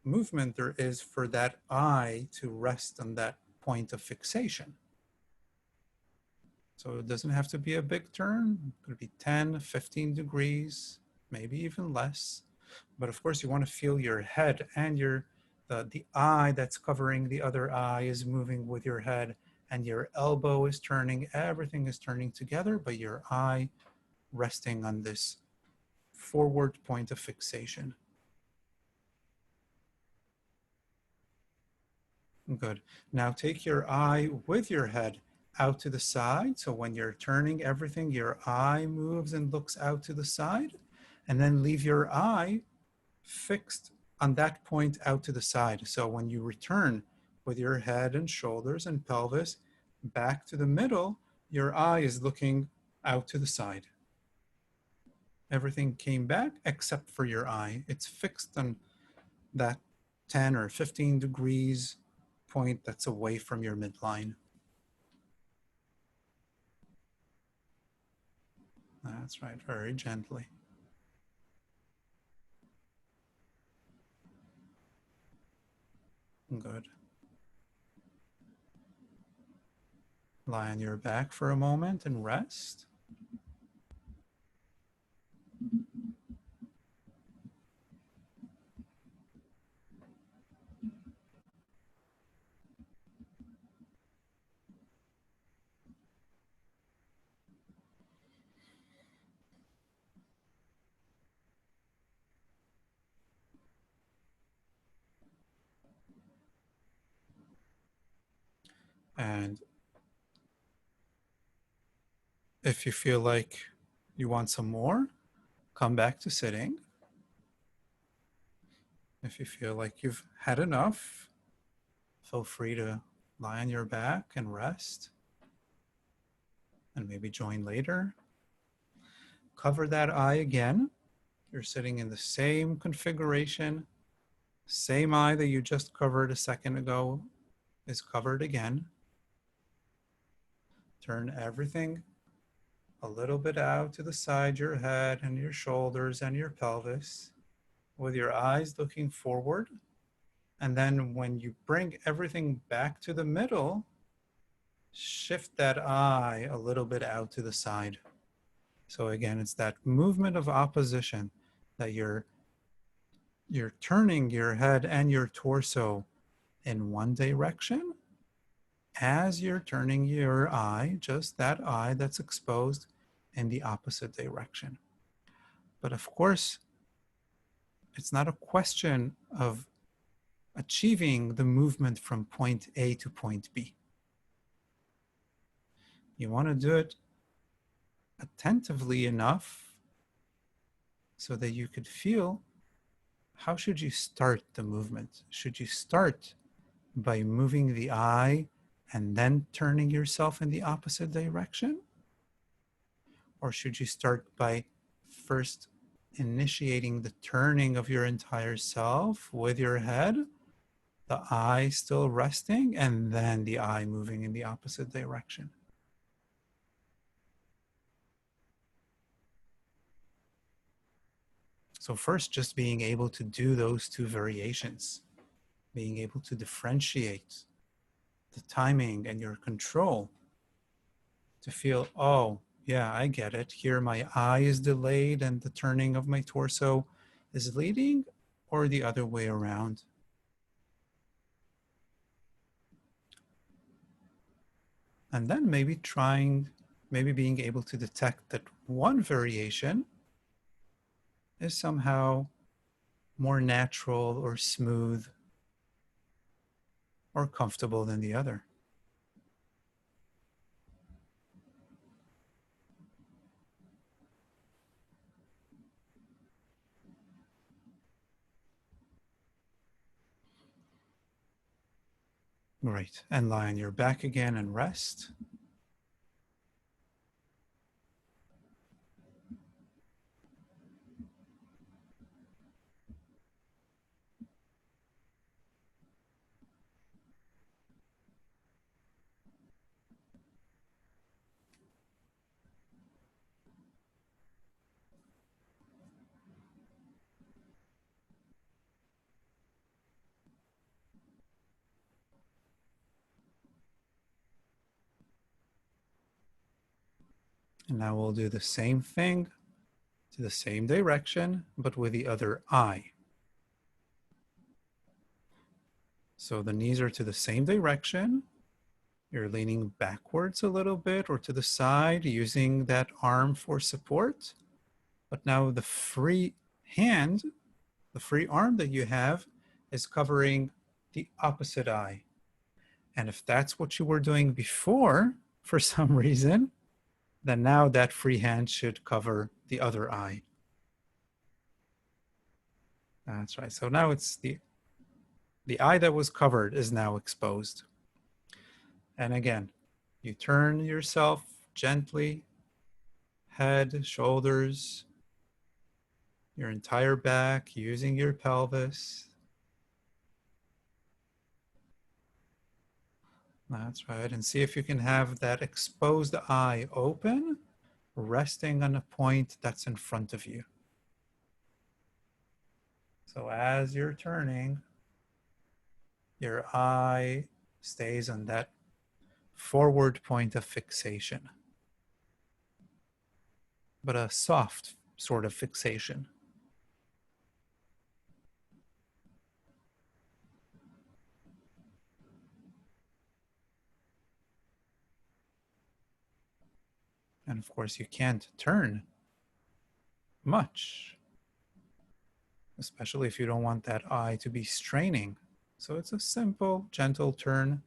movement there is for that eye to rest on that point of fixation. So it doesn't have to be a big turn. It could be 10, 15 degrees, maybe even less. But of course, you want to feel your head and the eye that's covering the other eye is moving with your head, and your elbow is turning. Everything is turning together, but your eye resting on this forward point of fixation. Good. Now take your eye with your head out to the side. So when you're turning everything, your eye moves and looks out to the side, and then leave your eye fixed on that point out to the side. So when you return with your head and shoulders and pelvis back to the middle, your eye is looking out to the side. Everything came back except for your eye. It's fixed on that 10 or 15 degrees point that's away from your midline. That's right, very gently. Good. Lie on your back for a moment and rest. And if you feel like you want some more, come back to sitting. If you feel like you've had enough, feel free to lie on your back and rest, and maybe join later. Cover that eye again. You're sitting in the same configuration. Same eye that you just covered a second ago is covered again. Turn everything a little bit out to the side, your head and your shoulders and your pelvis, with your eyes looking forward. And then when you bring everything back to the middle, shift that eye a little bit out to the side. So again, it's that movement of opposition that you're turning your head and your torso in one direction as you're turning your eye, just that eye that's exposed, in the opposite direction. But of course, it's not a question of achieving the movement from point A to point B. You want to do it attentively enough so that you could feel, how should you start the movement? Should you start by moving the eye and then turning yourself in the opposite direction? Or should you start by first initiating the turning of your entire self with your head, the eye still resting, and then the eye moving in the opposite direction? So first, just being able to do those two variations, being able to differentiate the timing and your control to feel, oh, yeah, I get it. Here my eye is delayed and the turning of my torso is leading, or the other way around. And then maybe being able to detect that one variation is somehow more natural or smooth or comfortable than the other. Great. And lie on your back again and rest. And now we'll do the same thing to the same direction, but with the other eye. So the knees are to the same direction. You're leaning backwards a little bit or to the side, using that arm for support. But now the free hand, the free arm that you have, is covering the opposite eye. And if that's what you were doing before, for some reason, then now that free hand should cover the other eye. That's right. So now it's the eye that was covered is now exposed. And again, you turn yourself gently, head, shoulders, your entire back using your pelvis. That's right. And see if you can have that exposed eye open, resting on a point that's in front of you. So as you're turning, your eye stays on that forward point of fixation, but a soft sort of fixation. And of course, you can't turn much, especially if you don't want that eye to be straining. So it's a simple, gentle turn.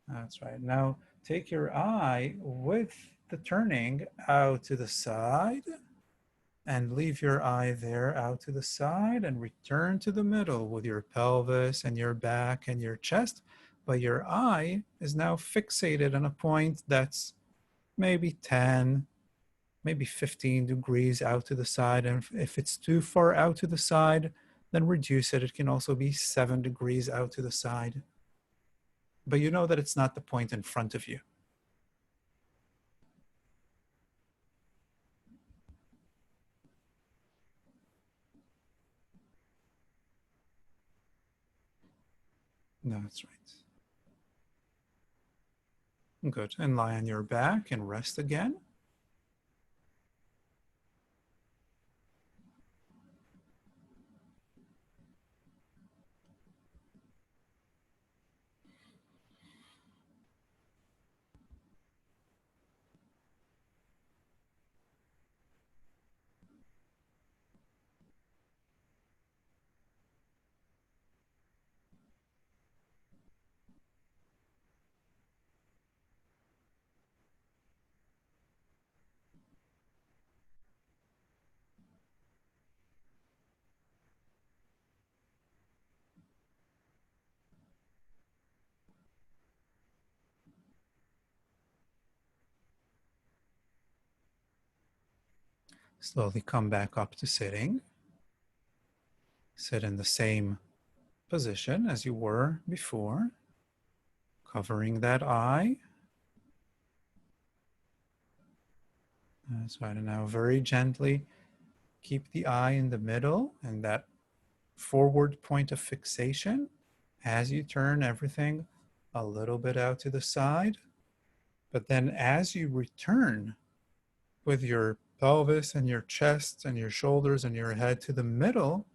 That's right. Now take your eye with the turning out to the side and leave your eye there out to the side and return to the middle with your pelvis and your back and your chest. But your eye is now fixated on a point that's maybe 10, maybe 15 degrees out to the side. And if it's too far out to the side, then reduce it. It can also be 7 degrees out to the side. But you know that it's not the point in front of you. No, that's right. Good. And lie on your back and rest again. Slowly come back up to sitting. Sit in the same position as you were before, covering that eye. That's right. And now very gently keep the eye in the middle and that forward point of fixation as you turn everything a little bit out to the side. But then as you return with your pelvis and your chest and your shoulders and your head to the middle,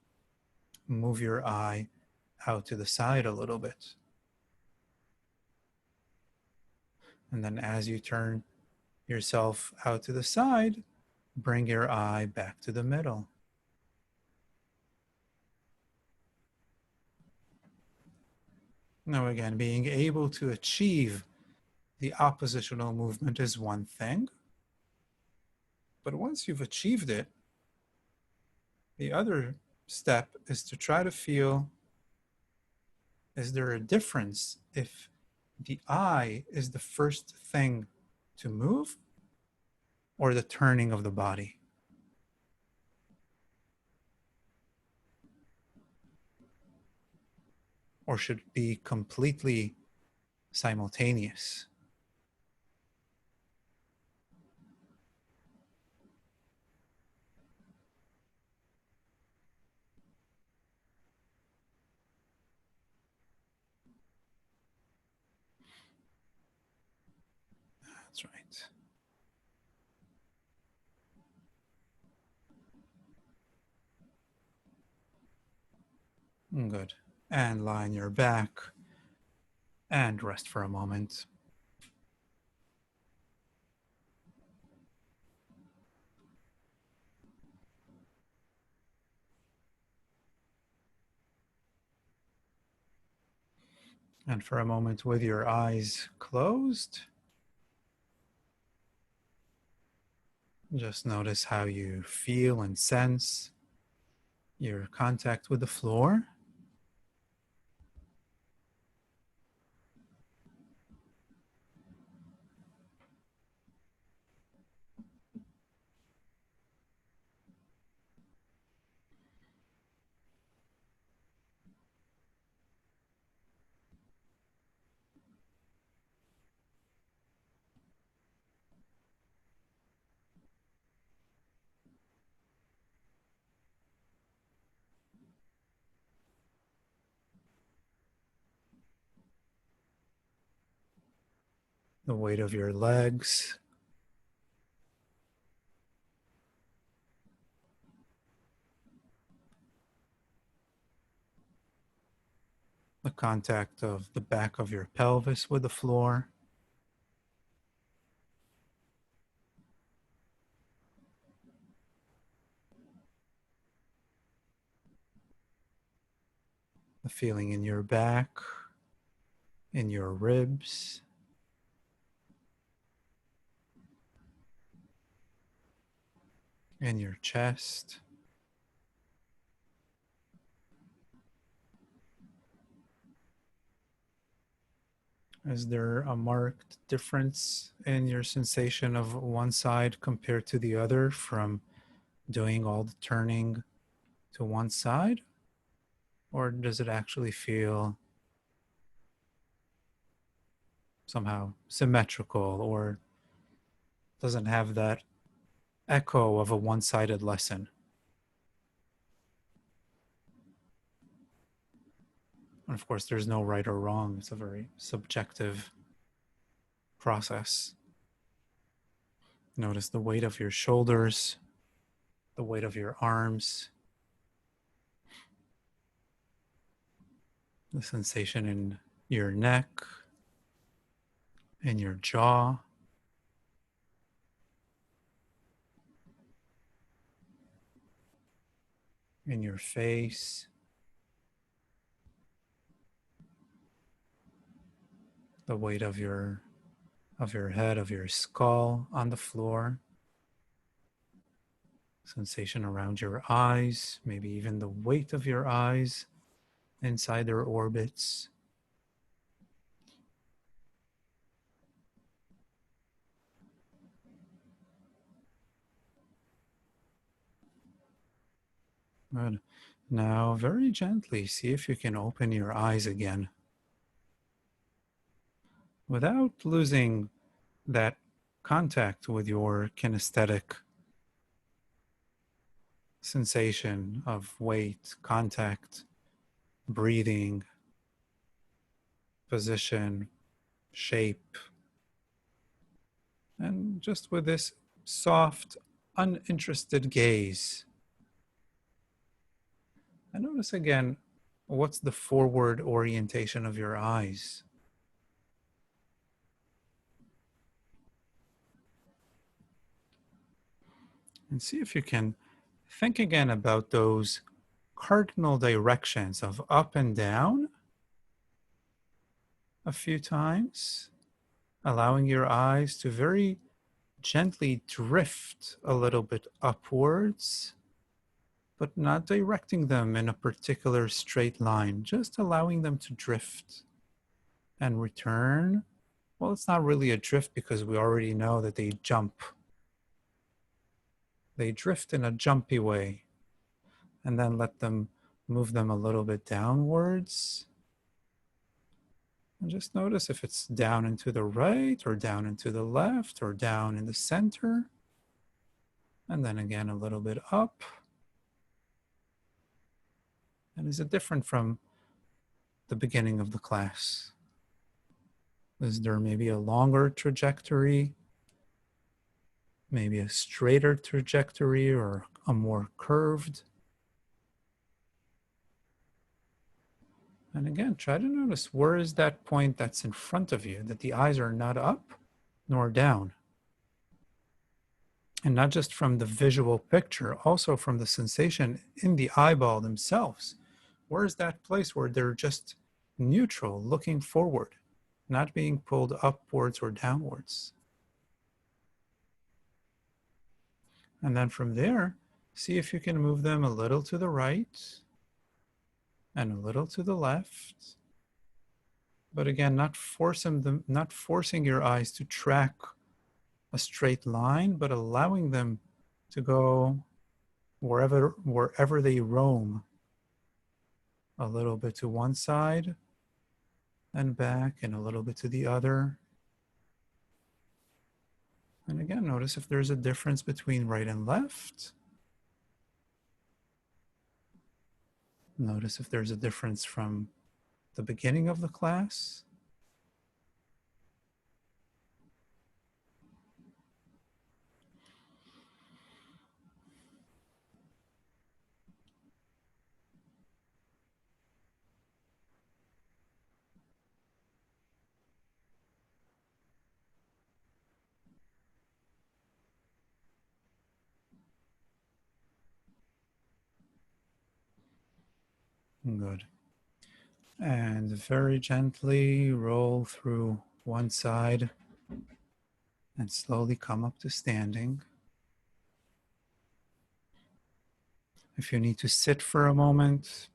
move your eye out to the side a little bit. And then as you turn yourself out to the side, bring your eye back to the middle. Now again, being able to achieve the oppositional movement is one thing, but once you've achieved it, the other step is to try to feel, is there a difference if the eye is the first thing to move or the turning of the body? Or should it be completely simultaneous? That's right. Good. And lie on your back and rest for a moment. And for a moment with your eyes closed, just notice how you feel and sense your contact with the floor. the weight of your legs, the contact of the back of your pelvis with the floor, the feeling in your back, in your ribs, in your chest. Is there a marked difference in your sensation of one side compared to the other from doing all the turning to one side? Or does it actually feel somehow symmetrical or doesn't have that echo of a one-sided lesson? And of course, there's no right or wrong. It's a very subjective process. Notice the weight of your shoulders, the weight of your arms, the sensation in your neck, in your jaw, in your face, the weight of your head, of your skull on the floor, sensation around your eyes, maybe even the weight of your eyes inside their orbits. Good. Now, very gently, see if you can open your eyes again without losing that contact with your kinesthetic sensation of weight, contact, breathing, position, shape, and just with this soft, uninterested gaze. And notice again, what's the forward orientation of your eyes? And see if you can think again about those cardinal directions of up and down a few times, allowing your eyes to very gently drift a little bit upwards, but not directing them in a particular straight line, just allowing them to drift and return. Well, it's not really a drift because we already know that they jump. They drift in a jumpy way, and then let them move them a little bit downwards. And just notice if it's down and to the right or down and to the left or down in the center. And then again, a little bit up. And is it different from the beginning of the class? Is there maybe a longer trajectory, maybe a straighter trajectory or a more curved? And again, try to notice where is that point that's in front of you, that the eyes are not up nor down. And not just from the visual picture, also from the sensation in the eyeball themselves. Where is that place where they're just neutral, looking forward, not being pulled upwards or downwards? And then from there, see if you can move them a little to the right and a little to the left. But again, not forcing your eyes to track a straight line, but allowing them to go wherever they roam, a little bit to one side and back and a little bit to the other. And again, notice if there's a difference between right and left. Notice if there's a difference from the beginning of the class. Good. And very gently roll through one side and slowly come up to standing. If you need to sit for a moment,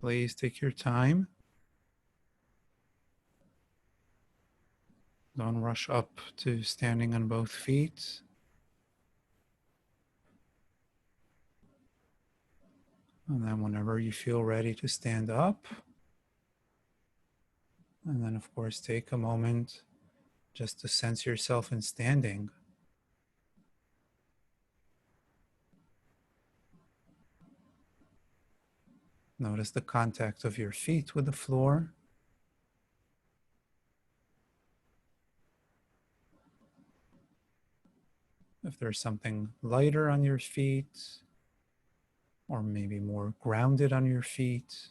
please take your time. Don't rush up to standing on both feet. And then whenever you feel ready to stand up, and then of course take a moment just to sense yourself in standing. Notice the contact of your feet with the floor. If there's something lighter on your feet, or maybe more grounded on your feet.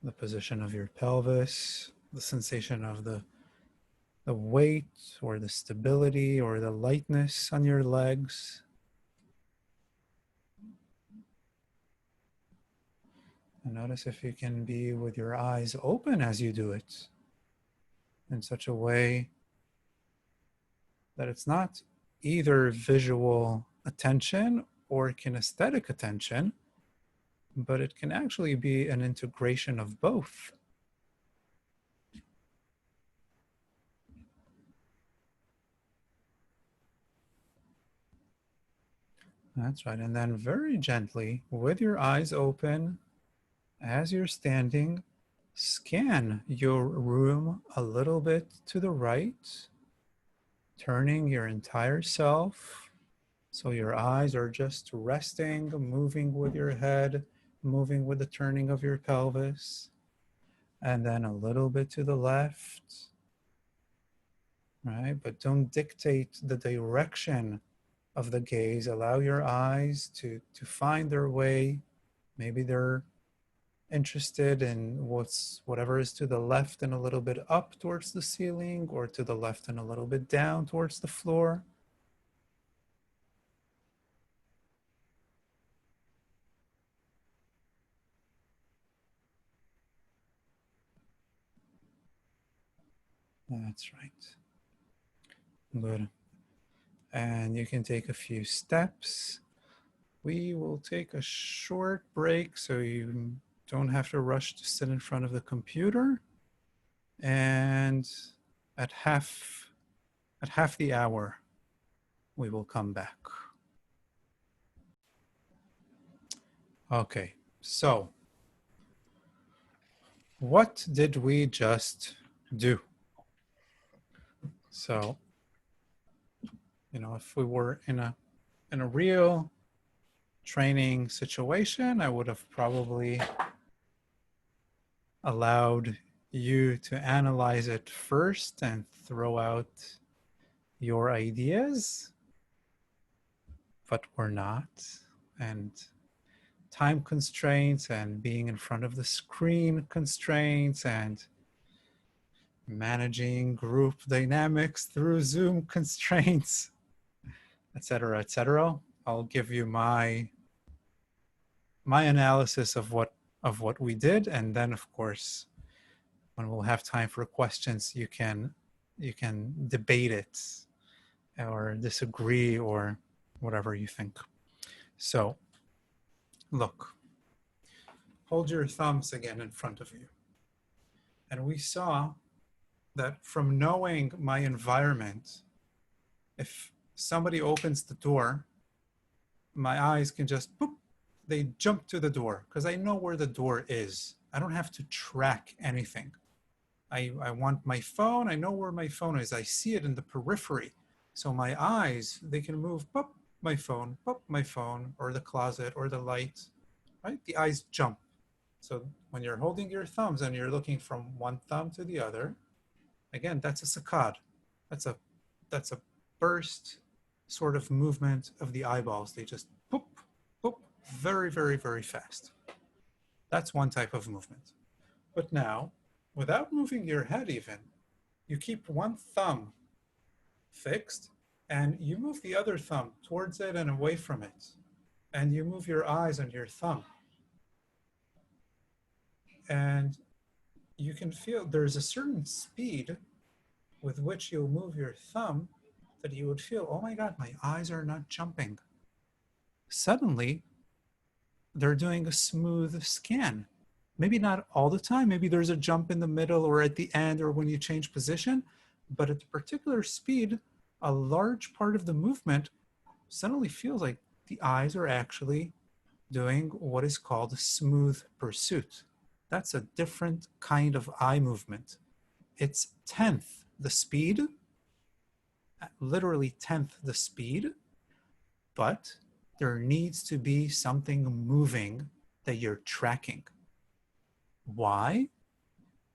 The position of your pelvis, the sensation of the weight or the stability or the lightness on your legs. And notice if you can be with your eyes open as you do it in such a way that it's not either visual attention or kinesthetic attention, but it can actually be an integration of both. That's right. And then very gently, with your eyes open, as you're standing, scan your room a little bit to the right, turning your entire self. So your eyes are just resting, moving with your head, moving with the turning of your pelvis. And then a little bit to the left, right? But don't dictate the direction of the gaze. Allow your eyes to find their way. Maybe they're interested in whatever is to the left and a little bit up towards the ceiling, or to the left and a little bit down towards the floor. That's right. Good. And you can take a few steps. We will take a short break so you don't have to rush to sit in front of the computer. And at half the hour, we will come back. Okay, so what did we just do? So, if we were in a real training situation, I would have probably allowed you to analyze it first and throw out your ideas, but we're not. And time constraints and being in front of the screen constraints and managing group dynamics through Zoom constraints, etc., etc. I'll give you my analysis of what we did, and then of course, when we'll have time for questions, you can debate it or disagree or whatever you think. So, look, hold your thumbs again in front of you. And we saw that from knowing my environment, if somebody opens the door, my eyes can just, boop, they jump to the door because I know where the door is. I don't have to track anything. I want my phone. I know where my phone is. I see it in the periphery. So my eyes, they can move, boop, my phone, or the closet or the light, right? The eyes jump. So when you're holding your thumbs and you're looking from one thumb to the other, again, that's a saccade. That's a burst sort of movement of the eyeballs. They just boop, boop, very, very, very fast. That's one type of movement. But now, without moving your head even, you keep one thumb fixed and you move the other thumb towards it and away from it. and you move your eyes on your thumb. And you can feel there's a certain speed with which you'll move your thumb that you would feel, oh my God, my eyes are not jumping. Suddenly, they're doing a smooth scan. Maybe not all the time. Maybe there's a jump in the middle or at the end or when you change position, but at a particular speed, a large part of the movement suddenly feels like the eyes are actually doing what is called smooth pursuit. That's a different kind of eye movement. It's 10th the speed, literally 10th the speed, but there needs to be something moving that you're tracking. Why?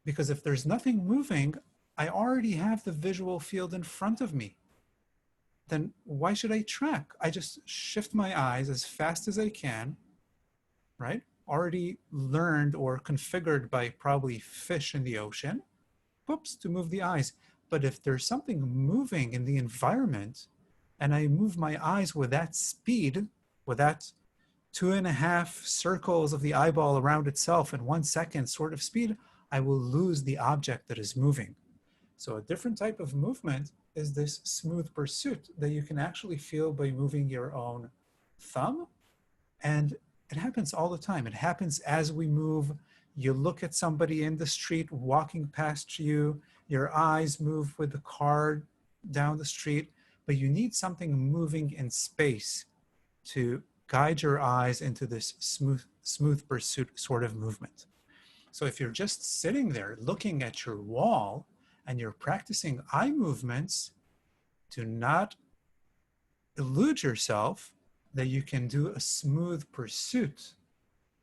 Because if there's nothing moving, I already have the visual field in front of me. Then why should I track? I just shift my eyes as fast as I can, right? Already learned or configured by probably fish in the ocean, whoops, to move the eyes. But if there's something moving in the environment and I move my eyes with that speed, with that 2.5 circles of the eyeball around itself in 1 second sort of speed, I will lose the object that is moving. So a different type of movement is this smooth pursuit that you can actually feel by moving your own thumb. And it happens all the time. It happens as we move. You look at somebody in the street walking past you, your eyes move with the car down the street, but you need something moving in space to guide your eyes into this smooth pursuit sort of movement. So if you're just sitting there looking at your wall and you're practicing eye movements, do not illude yourself that you can do a smooth pursuit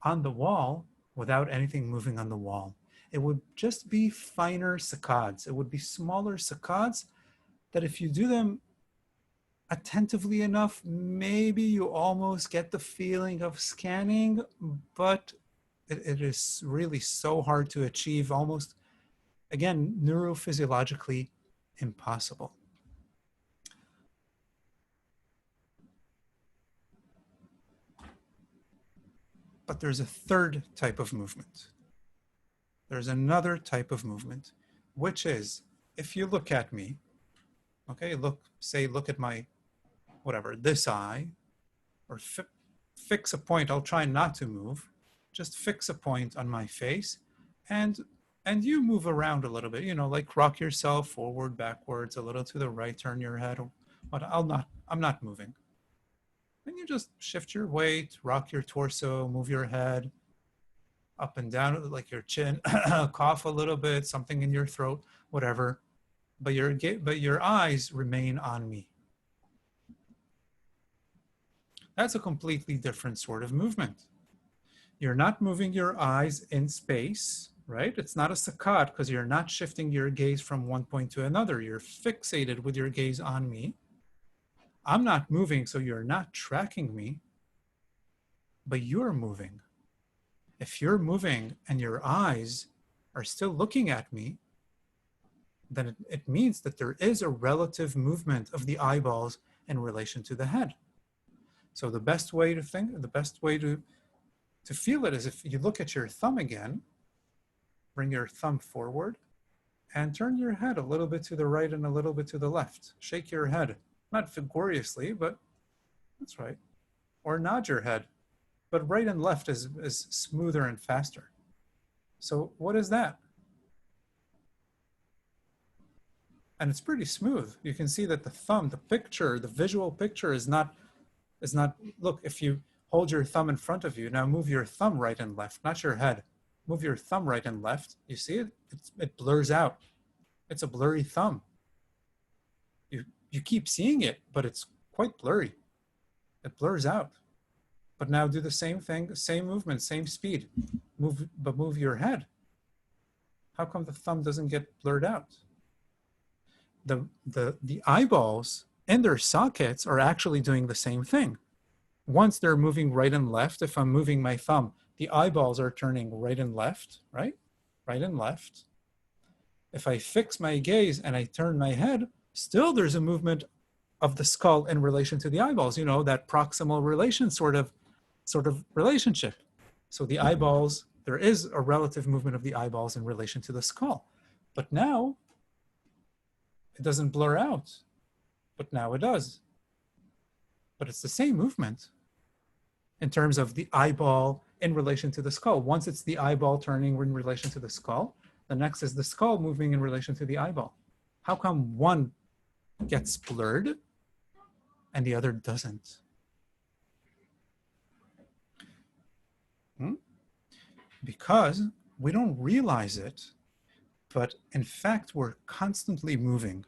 on the wall without anything moving on the wall. It would just be finer saccades. It would be smaller saccades that if you do them attentively enough, maybe you almost get the feeling of scanning, but it is really so hard to achieve, almost, again, neurophysiologically impossible. But there's a third type of movement. There's another type of movement, which is, if you look at me, okay, look at my, whatever, this eye, or fix a point. I'll try not to move. Just fix a point on my face, and you move around a little bit, like rock yourself forward, backwards, a little to the right, turn your head. But I'm not moving. Then you just shift your weight, rock your torso, move your head up and down, like your chin, cough a little bit, something in your throat, whatever. But your eyes remain on me. That's a completely different sort of movement. You're not moving your eyes in space, right? It's not a saccade because you're not shifting your gaze from one point to another. You're fixated with your gaze on me. I'm not moving, so you're not tracking me, but you're moving. If you're moving and your eyes are still looking at me, then it means that there is a relative movement of the eyeballs in relation to the head. So the best way to feel it is if you look at your thumb again, bring your thumb forward and turn your head a little bit to the right and a little bit to the left. Shake your head, not vigorously, but that's right. Or nod your head, but right and left is smoother and faster. So what is that? And it's pretty smooth. You can see that the thumb, the visual picture is not, look, if you hold your thumb in front of you, now move your thumb right and left, not your head. Move your thumb right and left. You see it? It blurs out. It's a blurry thumb. You keep seeing it, but it's quite blurry. It blurs out. But now do the same thing, same movement, same speed. Move your head. How come the thumb doesn't get blurred out? The eyeballs and their sockets are actually doing the same thing. Once they're moving right and left, if I'm moving my thumb, the eyeballs are turning right and left, right? Right and left. If I fix my gaze and I turn my head, still there's a movement of the skull in relation to the eyeballs, that proximal relation sort of sort of relationship. So the eyeballs, there is a relative movement of the eyeballs in relation to the skull. But now it doesn't blur out, but now it does. But it's the same movement in terms of the eyeball in relation to the skull. Once it's the eyeball turning in relation to the skull, the next is the skull moving in relation to the eyeball. How come one gets blurred and the other doesn't? Because we don't realize it, but in fact, we're constantly moving.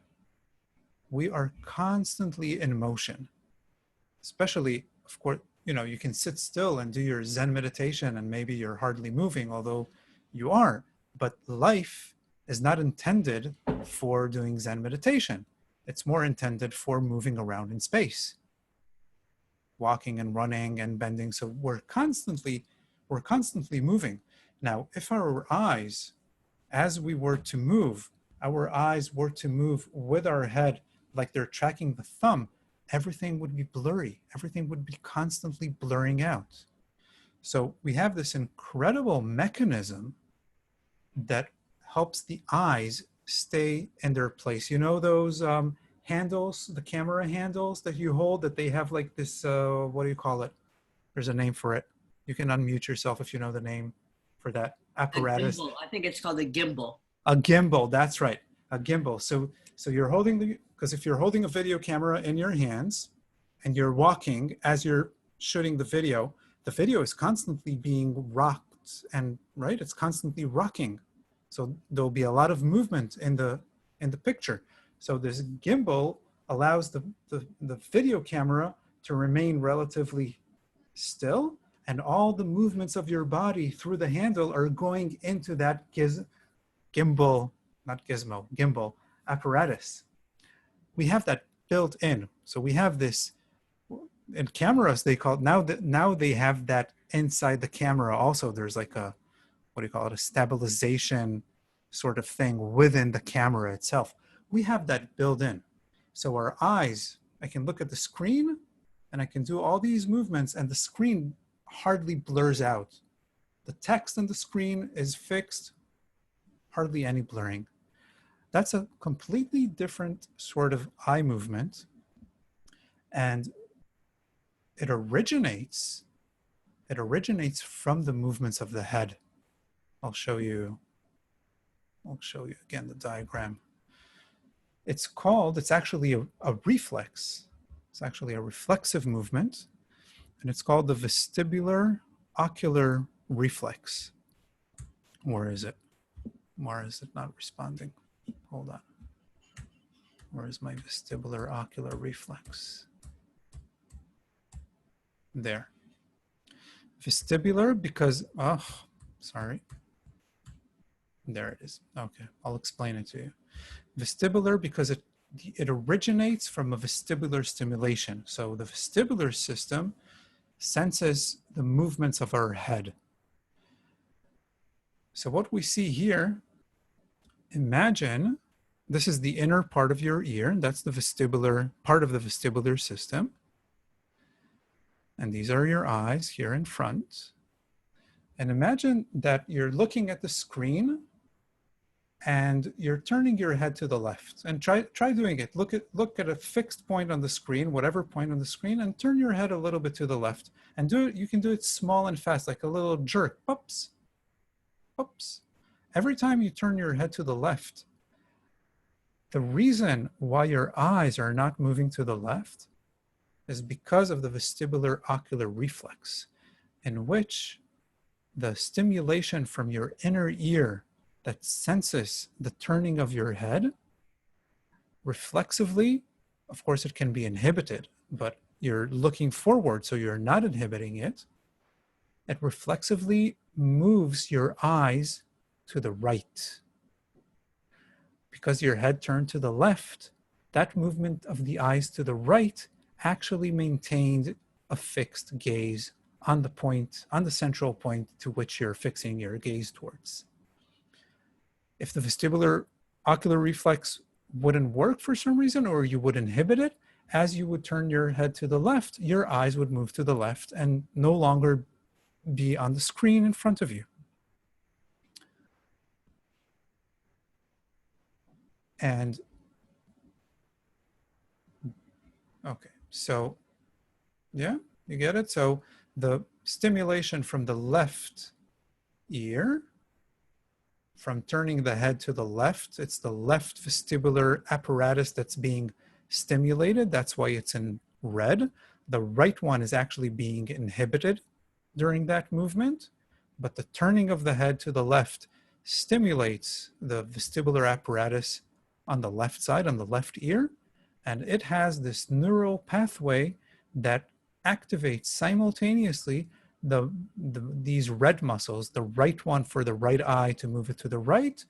We are constantly in motion, especially, of course, you know, you can sit still and do your Zen meditation and maybe you're hardly moving, although you are, but life is not intended for doing Zen meditation. It's more intended for moving around in space, walking and running and bending. So we're constantly moving. Now, if our eyes, as we were to move, our eyes were to move with our head like they're tracking the thumb, everything would be blurry. Everything would be constantly blurring out. So we have this incredible mechanism that helps the eyes stay in their place. You know those handles, the camera handles that you hold, that they have like this, what do you call it? There's a name for it. You can unmute yourself if you know the name for that apparatus. A gimbal. I think it's called a gimbal. A gimbal, that's right, a gimbal. So you're holding because if you're holding a video camera in your hands and you're walking as you're shooting the video is constantly being rocked and, right, it's constantly rocking. So there'll be a lot of movement in the picture. So this gimbal allows the video camera to remain relatively still, and all the movements of your body through the handle are going into that gimbal apparatus. We have that built in. So we have this in cameras, they call it, now they have that inside the camera also. There's like a, what do you call it, a stabilization sort of thing within the camera itself. We have that built in. So our eyes, I can look at the screen and I can do all these movements and the screen hardly blurs out. The text on the screen is fixed, hardly any blurring. That's a completely different sort of eye movement, and it originates from the movements of the head. I'll show you again the diagram. It's actually a reflex. It's actually a reflexive movement, and it's called the vestibular-ocular reflex. Where is it? Why is it not responding? Hold on. Where is my vestibular-ocular reflex? There. Vestibular because, oh, sorry. There it is. Okay, I'll explain it to you. Vestibular because it originates from a vestibular stimulation. So the vestibular system senses the movements of our head. So what we see here, imagine this is the inner part of your ear, and that's the vestibular part of the vestibular system. And these are your eyes here in front. And imagine that you're looking at the screen and you're turning your head to the left, and try doing it. Look at a fixed point on the screen, whatever point on the screen, and turn your head a little bit to the left, and do it. You can do it small and fast, like a little jerk. Oops, oops. Every time you turn your head to the left, the reason why your eyes are not moving to the left is because of the vestibular-ocular reflex, in which the stimulation from your inner ear that senses the turning of your head reflexively, of course it can be inhibited, but you're looking forward, so you're not inhibiting it. It reflexively moves your eyes to the right. Because your head turned to the left, that movement of the eyes to the right actually maintained a fixed gaze on the point, on the central point to which you're fixing your gaze towards. If the vestibular-ocular reflex wouldn't work for some reason, or you would inhibit it, as you would turn your head to the left, your eyes would move to the left and no longer be on the screen in front of you. And okay, so yeah, you get it? So the stimulation from the left ear, from turning the head to the left, it's the left vestibular apparatus that's being stimulated. That's why it's in red. The right one is actually being inhibited during that movement, but the turning of the head to the left stimulates the vestibular apparatus on the left side, on the left ear, and it has this neural pathway that activates simultaneously these red muscles, the right one for the right eye to move it to the right,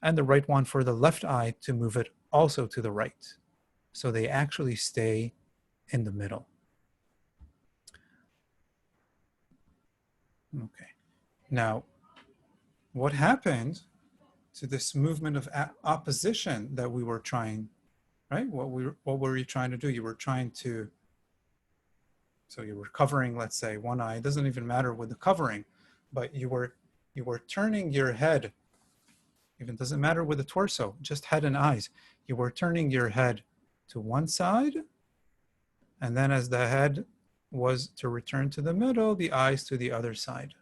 and the right one for the left eye to move it also to the right. So they actually stay in the middle. Okay. Now, what happened to this movement of opposition that we were trying, right? What were you trying to do? You were trying to, so you were covering, let's say, one eye. It doesn't even matter with the covering, but you were turning your head. Even doesn't matter with the torso, just head and eyes. You were turning your head to one side, and then as the head was to return to the middle, the eyes to the other side,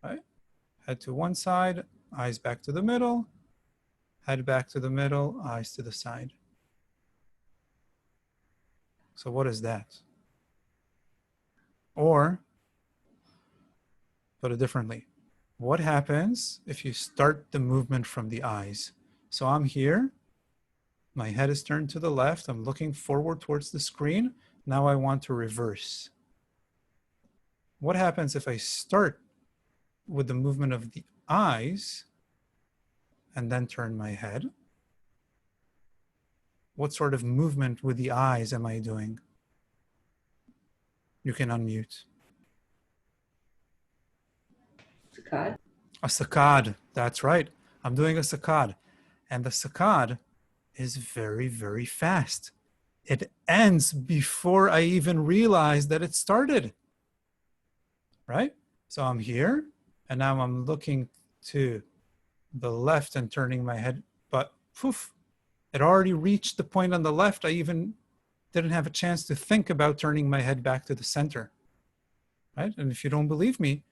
right? Head to one side, eyes back to the middle, head back to the middle, eyes to the side. So what is that? Or, put it differently, what happens if you start the movement from the eyes? So I'm here, my head is turned to the left, I'm looking forward towards the screen. Now I want to reverse. What happens if I start with the movement of the eyes and then turn my head? What sort of movement with the eyes am I doing? You can unmute. Saccade. A saccade, that's right. I'm doing a saccade. And the saccade is very, very fast. It ends before I even realize that it started, right? So I'm here, and now I'm looking to the left and turning my head, but poof, it already reached the point on the left. I even didn't have a chance to think about turning my head back to the center, right? And if you don't believe me,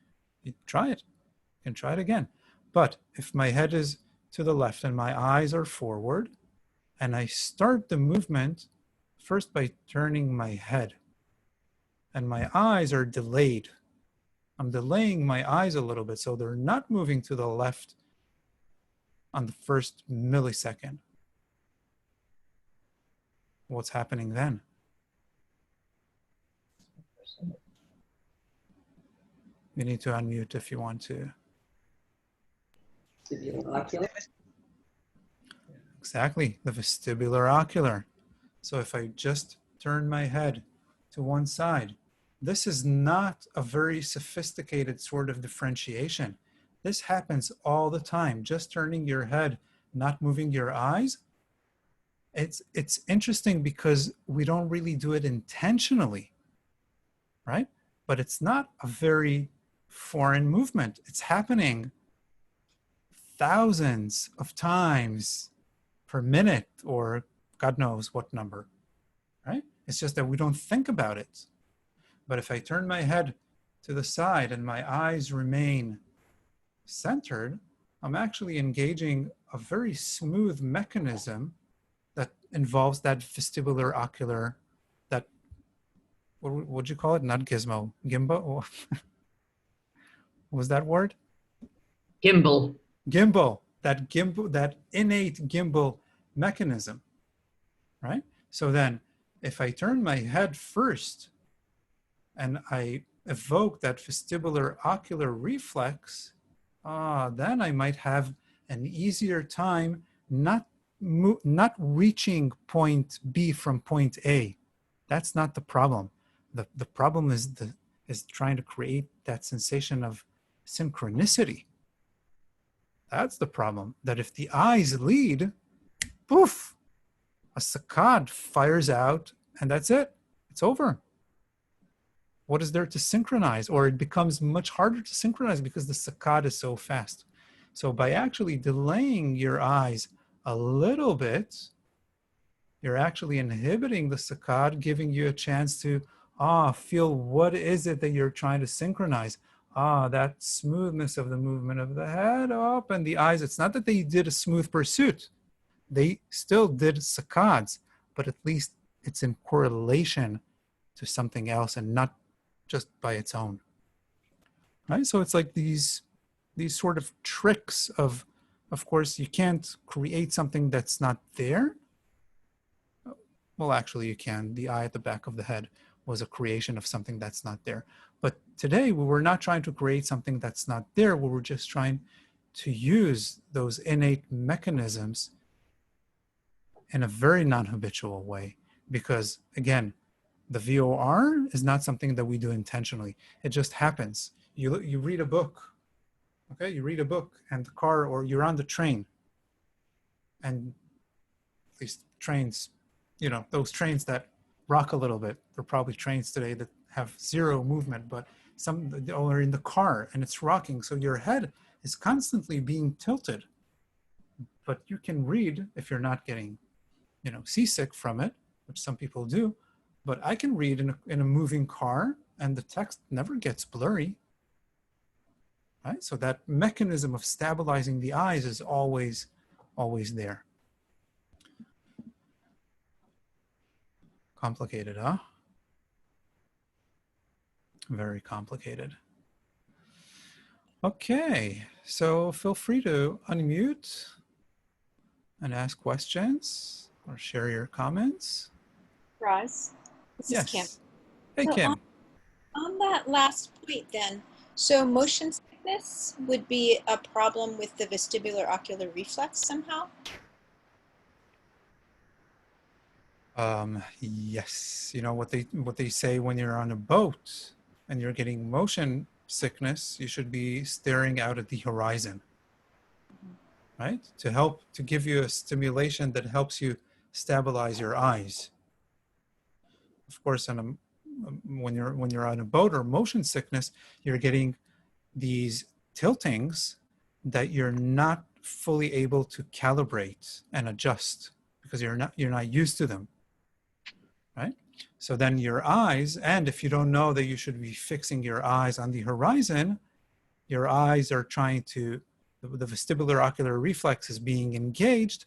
you try it. You can try it again. But if my head is to the left and my eyes are forward, and I start the movement first by turning my head, and my eyes are delayed. I'm delaying my eyes a little bit, so they're not moving to the left on the first millisecond. What's happening then? You need to unmute if you want to. Vestibular-ocular. Exactly, the vestibular-ocular. So if I just turn my head to one side, this is not a very sophisticated sort of differentiation. This happens all the time, just turning your head, not moving your eyes. It's interesting because we don't really do it intentionally, right? But it's not a very foreign movement. It's happening thousands of times per minute, or God knows what number, right? It's just that we don't think about it. But if I turn my head to the side and my eyes remain centered, I'm actually engaging a very smooth mechanism that involves that vestibular-ocular, that, what would you call it? Not gizmo, gimbo? What was that word? Gimbal. Gimbal, that innate gimbal mechanism, right? So then if I turn my head first and I evoke that vestibular-ocular reflex, then I might have an easier time not reaching point B from point A. That's not the problem. The problem is trying to create that sensation of synchronicity. That's the problem. That if the eyes lead, poof, a A saccade fires out and that's it. It's over. What is there to synchronize? Or it becomes much harder to synchronize because the saccade is so fast. So by actually delaying your eyes a little bit, you're actually inhibiting the saccade, giving you a chance to feel what is it that you're trying to synchronize. That smoothness of the movement of the head up and the eyes. It's not that they did a smooth pursuit. They still did saccades, but at least it's in correlation to something else and not just by its own. Right? So it's like these sort of tricks of course, you can't create something that's not there. Well, actually you can. The eye at the back of the head was a creation of something that's not there. But today we were not trying to create something that's not there. We were just trying to use those innate mechanisms in a very non-habitual way. Because again, the VOR is not something that we do intentionally. It just happens. You read a book, okay? You read a book and the car, or you're on the train, and at least trains, you know, those trains that rock a little bit, there are probably trains today that have zero movement, but some are in the car and it's rocking. So your head is constantly being tilted, but you can read if you're not getting, you know, seasick from it, which some people do. But I can read in a moving car and the text never gets blurry, right? So that mechanism of stabilizing the eyes is always there. Complicated, huh? Very complicated. Okay, so feel free to unmute and ask questions or share your comments. Roz, this is Kim. Hey, So Kim. On that last point then, so motion sickness would be a problem with the vestibular-ocular reflex somehow? Yes, you know what they say when you're on a boat and you're getting motion sickness, you should be staring out at the horizon, right? To give you a stimulation that helps you stabilize your eyes. Of course, when you're on a boat or motion sickness, you're getting these tiltings that you're not fully able to calibrate and adjust because you're not used to them. Right? So then your eyes, and if you don't know that you should be fixing your eyes on the horizon, your eyes are trying to, the vestibular-ocular reflex is being engaged,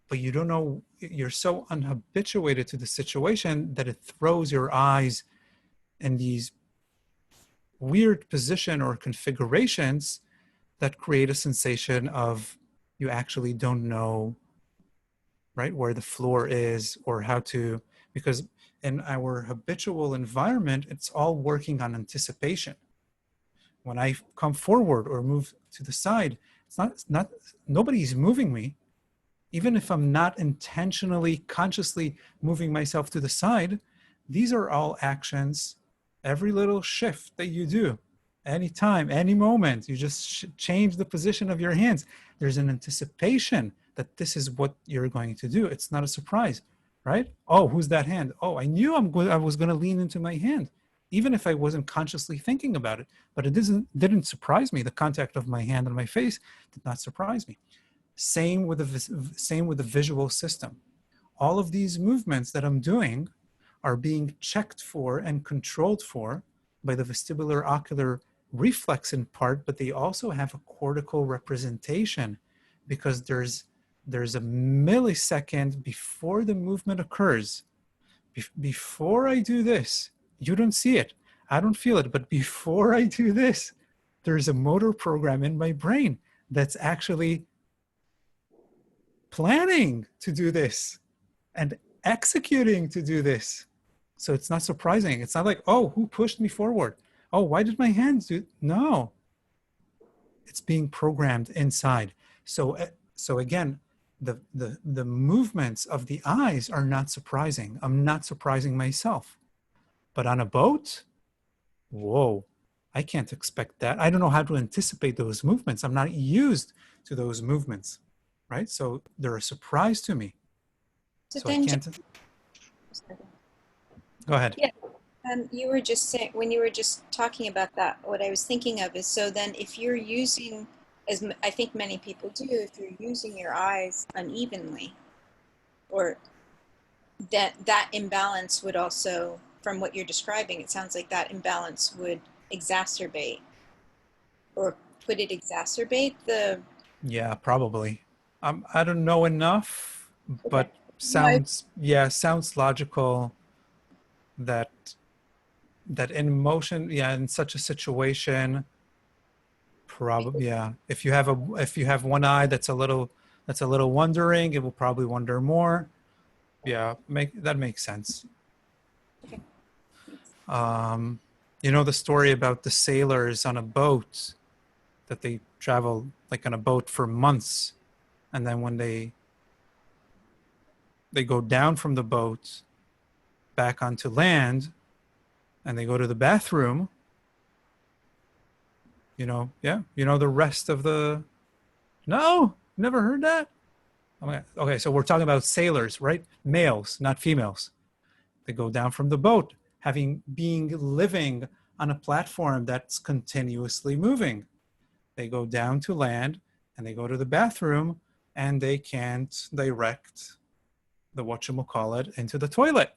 but you don't know, you're so unhabituated to the situation that it throws your eyes in these weird position or configurations that create a sensation of you actually don't know, right, where the floor is or how to, because in our habitual environment, it's all working on anticipation. When I come forward or move to the side, it's not nobody's moving me. Even if I'm not intentionally, consciously moving myself to the side, these are all actions. Every little shift that you do, anytime, any moment, you just change the position of your hands. There's an anticipation that this is what you're going to do. It's not a surprise, right? Oh, who's that hand? Oh, I knew I was going to lean into my hand, even if I wasn't consciously thinking about it. But it didn't surprise me. The contact of my hand and my face did not surprise me. Same with the visual system. All of these movements that I'm doing are being checked for and controlled for by the vestibular-ocular reflex in part, but they also have a cortical representation because there's a millisecond before the movement occurs. Before I do this, you don't see it, I don't feel it, but before I do this, there's a motor program in my brain that's actually planning to do this and executing to do this. So it's not surprising. It's not like, oh, who pushed me forward? Oh, why did my hands do? No, it's being programmed inside. So again, the movements of the eyes are not surprising. I'm not surprising myself. But on a boat, whoa, I can't expect that. I don't know how to anticipate those movements. I'm not used to those movements, right? So they're a surprise to me. So So I then, can't, go ahead. Yeah. You were just saying, when you were just talking about that, what I was thinking of is, so then if you're using, I think many people do, if you're using your eyes unevenly, or that imbalance would also, from what you're describing, it sounds like that imbalance would exacerbate, or would it exacerbate the, Yeah, probably. I don't know enough, okay. but No, I, sounds logical that in motion, yeah, in such a situation, probably, yeah. If you have one eye that's a little wondering, it will probably wonder more. Yeah, that makes sense. okay. You know the story about the sailors on a boat that they travel like on a boat for months, and then when they go down from the boat back onto land and they go to the bathroom, yeah, the rest of the, no, never heard that. Okay, so we're talking about sailors, right? Males, not females. They go down from the boat, living on a platform that's continuously moving. They go down to land and they go to the bathroom and they can't direct the whatchamacallit into the toilet.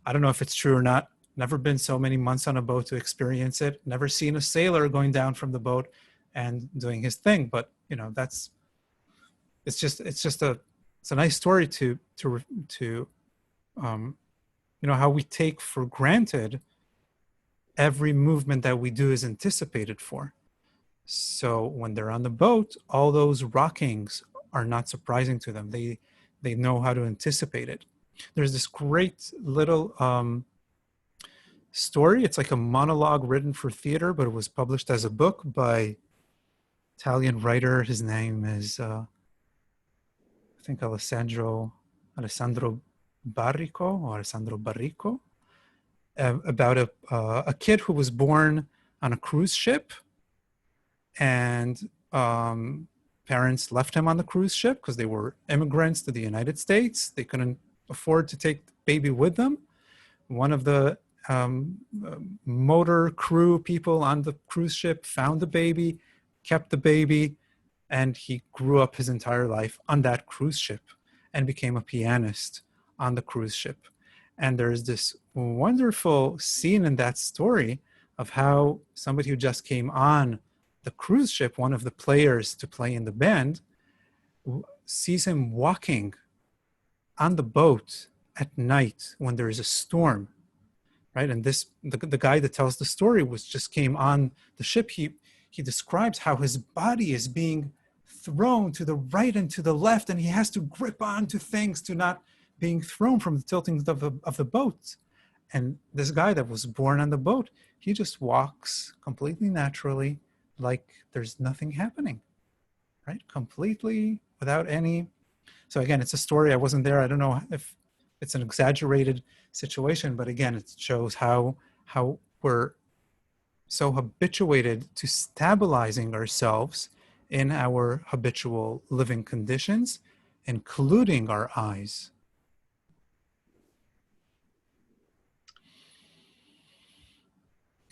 I don't know if it's true or not. Never been so many months on a boat to experience it. Never seen a sailor going down from the boat and doing his thing. But it's a nice story to how we take for granted every movement that we do is anticipated for. So when they're on the boat, all those rockings are not surprising to them. They know how to anticipate it. There's this great little story. It's like a monologue written for theater, but it was published as a book by Italian writer. His name is I think Alessandro Barrico, about a kid who was born on a cruise ship, and parents left him on the cruise ship because they were immigrants to the United States. They couldn't afford to take the baby with them. One of the motor crew people on the cruise ship found the baby, kept the baby, and he grew up his entire life on that cruise ship and became a pianist on the cruise ship. And there's this wonderful scene in that story of how somebody who just came on the cruise ship, one of the players to play in the band, sees him walking on the boat at night when there is a storm, right? And the guy that tells the story just came on the ship. He describes how his body is being thrown to the right and to the left, and he has to grip onto things to not being thrown from the tilting of the boat. And this guy that was born on the boat, he just walks completely naturally, like there's nothing happening, right? Completely without any. So again, it's a story. I wasn't there. I don't know if it's an exaggerated situation, but again, it shows how we're so habituated to stabilizing ourselves in our habitual living conditions, including our eyes.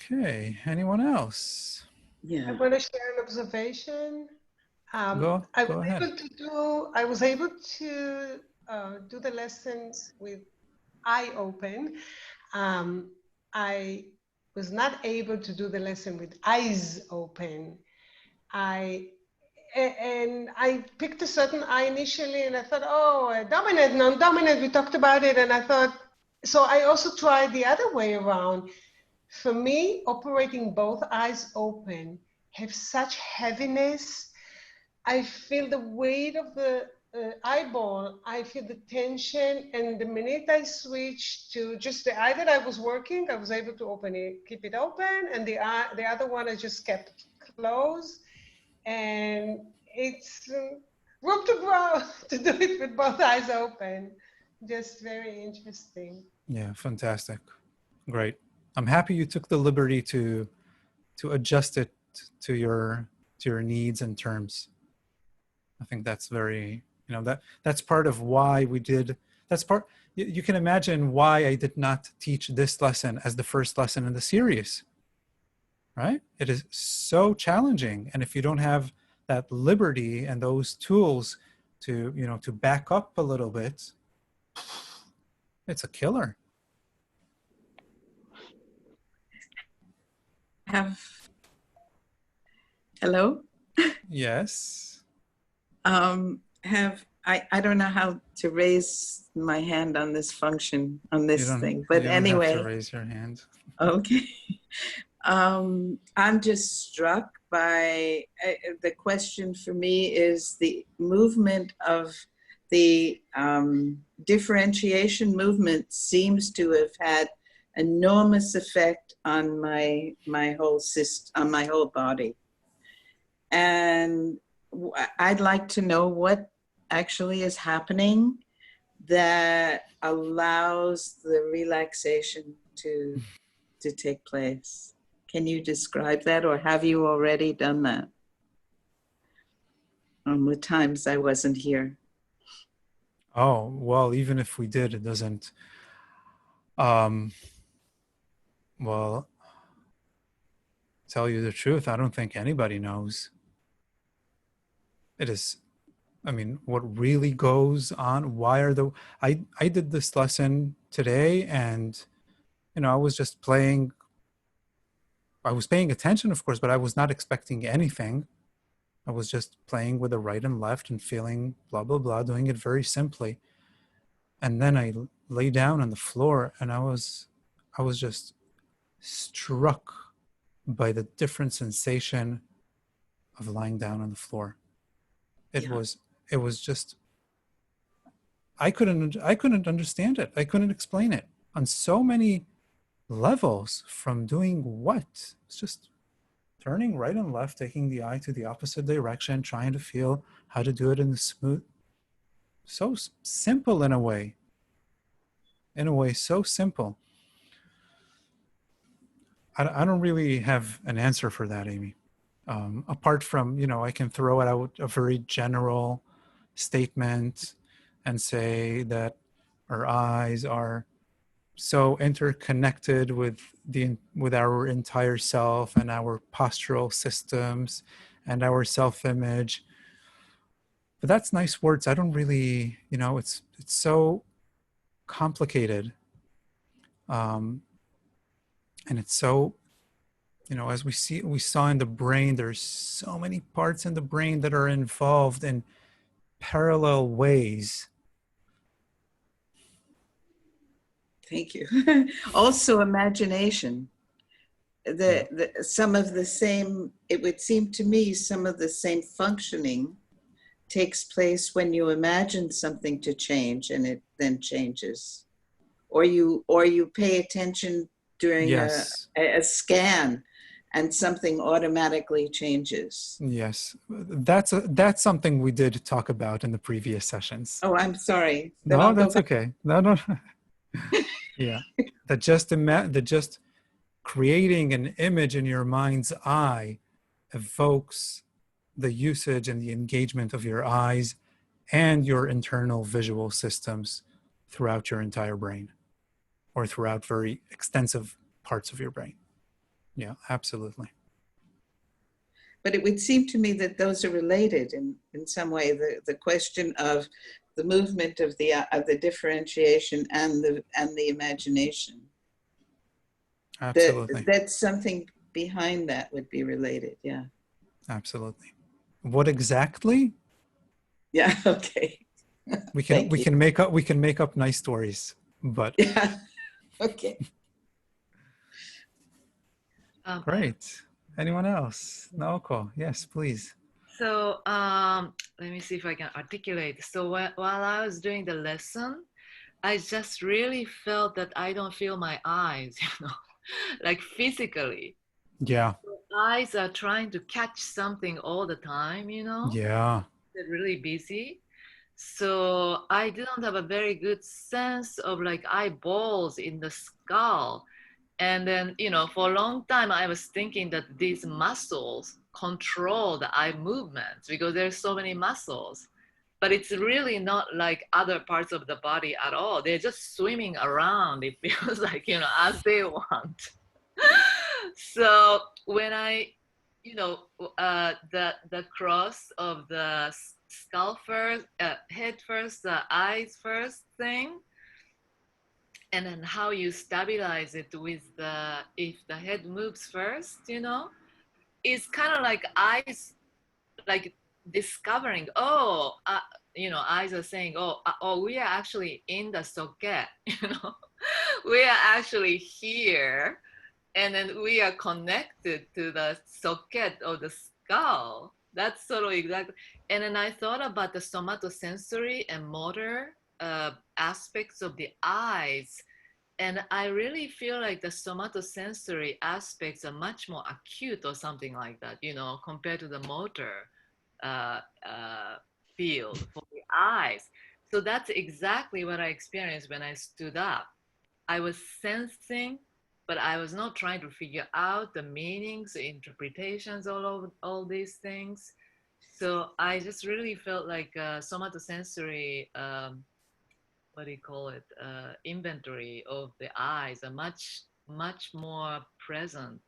Okay, anyone else? Yeah. I want to share an observation. Go ahead. I was able to do the lesson with eye open. I was not able to do the lesson with eyes open. I picked a certain eye initially, and I thought, oh, dominant, non-dominant. We talked about it, and I thought. So I also tried the other way around. For me, operating both eyes open have such heaviness. I feel the weight of the eyeball. I feel the tension. And the minute I switched to just the eye that I was working, I was able to keep it open. And the other one I just kept closed. And it's room to grow to do it with both eyes open. Just very interesting. Yeah, fantastic. Great. I'm happy you took the liberty to adjust it to your needs and terms. I think that's very You know, that's part of why we did, that's part, you can imagine why I did not teach this lesson as the first lesson in the series, right? It is so challenging. And if you don't have that liberty and those tools to, you know, to back up a little bit, it's a killer. Hello? Yes. I don't know how to raise my hand on this function, on this thing, but you don't have to anyway, raise your hand. okay. I'm just struck by the question for me is the movement of the differentiation movement seems to have had enormous effect on my whole system, on my whole body. And I'd like to know what actually is happening that allows the relaxation to take place. Can you describe that, or have you already done that? On the times I wasn't here. Oh, well, even if we did, it doesn't, well, tell you the truth, I don't think anybody knows. It is, I mean, what really goes on, why are the, I did this lesson today and, you know, I was just playing, I was paying attention, of course, but I was not expecting anything. I was just playing with the right and left and feeling blah, blah, blah, doing it very simply. And then I lay down on the floor and I was just struck by the different sensation of lying down on the floor. It was just, I couldn't understand it. I couldn't explain it on so many levels. From doing what? It's just turning right and left, taking the eye to the opposite direction, trying to feel how to do it in the smooth, so simple in a way, so simple. I don't really have an answer for that, Amy. Apart from, you know, I can throw out a very general statement and say that our eyes are so interconnected with our entire self and our postural systems and our self-image. But that's nice words. I don't really, you know, it's so complicated. And it's so, you know, as we saw in the brain, there's so many parts in the brain that are involved in parallel ways. Thank you. Also imagination. Some of the same, it would seem to me, some of the same functioning takes place when you imagine something to change and it then changes. Or you pay attention during Yes. a scan and something automatically changes. Yes, that's something we did talk about in the previous sessions. Oh, I'm sorry. Then No, I'll go that's back. okay. No. Yeah, that just creating an image in your mind's eye evokes the usage and the engagement of your eyes and your internal visual systems throughout your entire brain, or throughout very extensive parts of your brain. Yeah, absolutely. But it would seem to me that those are related in some way. The question of the movement of the differentiation and the imagination. Absolutely. That's something behind that would be related. Yeah. Absolutely. What exactly? Yeah. Okay. We can make up nice stories, but Yeah. Okay. great. Anyone else? Naoko, yes, please. So let me see if I can articulate. So while I was doing the lesson, I just really felt that I don't feel my eyes, you know, like physically. Yeah. Eyes are trying to catch something all the time, you know. Yeah. They're really busy. So I didn't have a very good sense of like eyeballs in the skull. And then, you know, for a long time, I was thinking that these muscles control the eye movements because there's so many muscles. but it's really not like other parts of the body at all. They're just swimming around. It feels like, you know, as they want. So when I, you know, the cross of the skull first, head first, the eyes first thing, and then how you stabilize it with the, if the head moves first, you know, it's kind of like eyes, like discovering, oh, you know, eyes are saying, oh, we are actually in the socket, you know, we are actually here, and then we are connected to the socket of the skull. That's sort of exactly. And then I thought about the somatosensory and motor aspects of the eyes. And I really feel like the somatosensory aspects are much more acute or something like that, you know, compared to the motor field for the eyes. So that's exactly what I experienced when I stood up. I was sensing, but I was not trying to figure out the meanings, the interpretations, all these things. So I just really felt like somatosensory, what do you call it, inventory of the eyes are much, much more present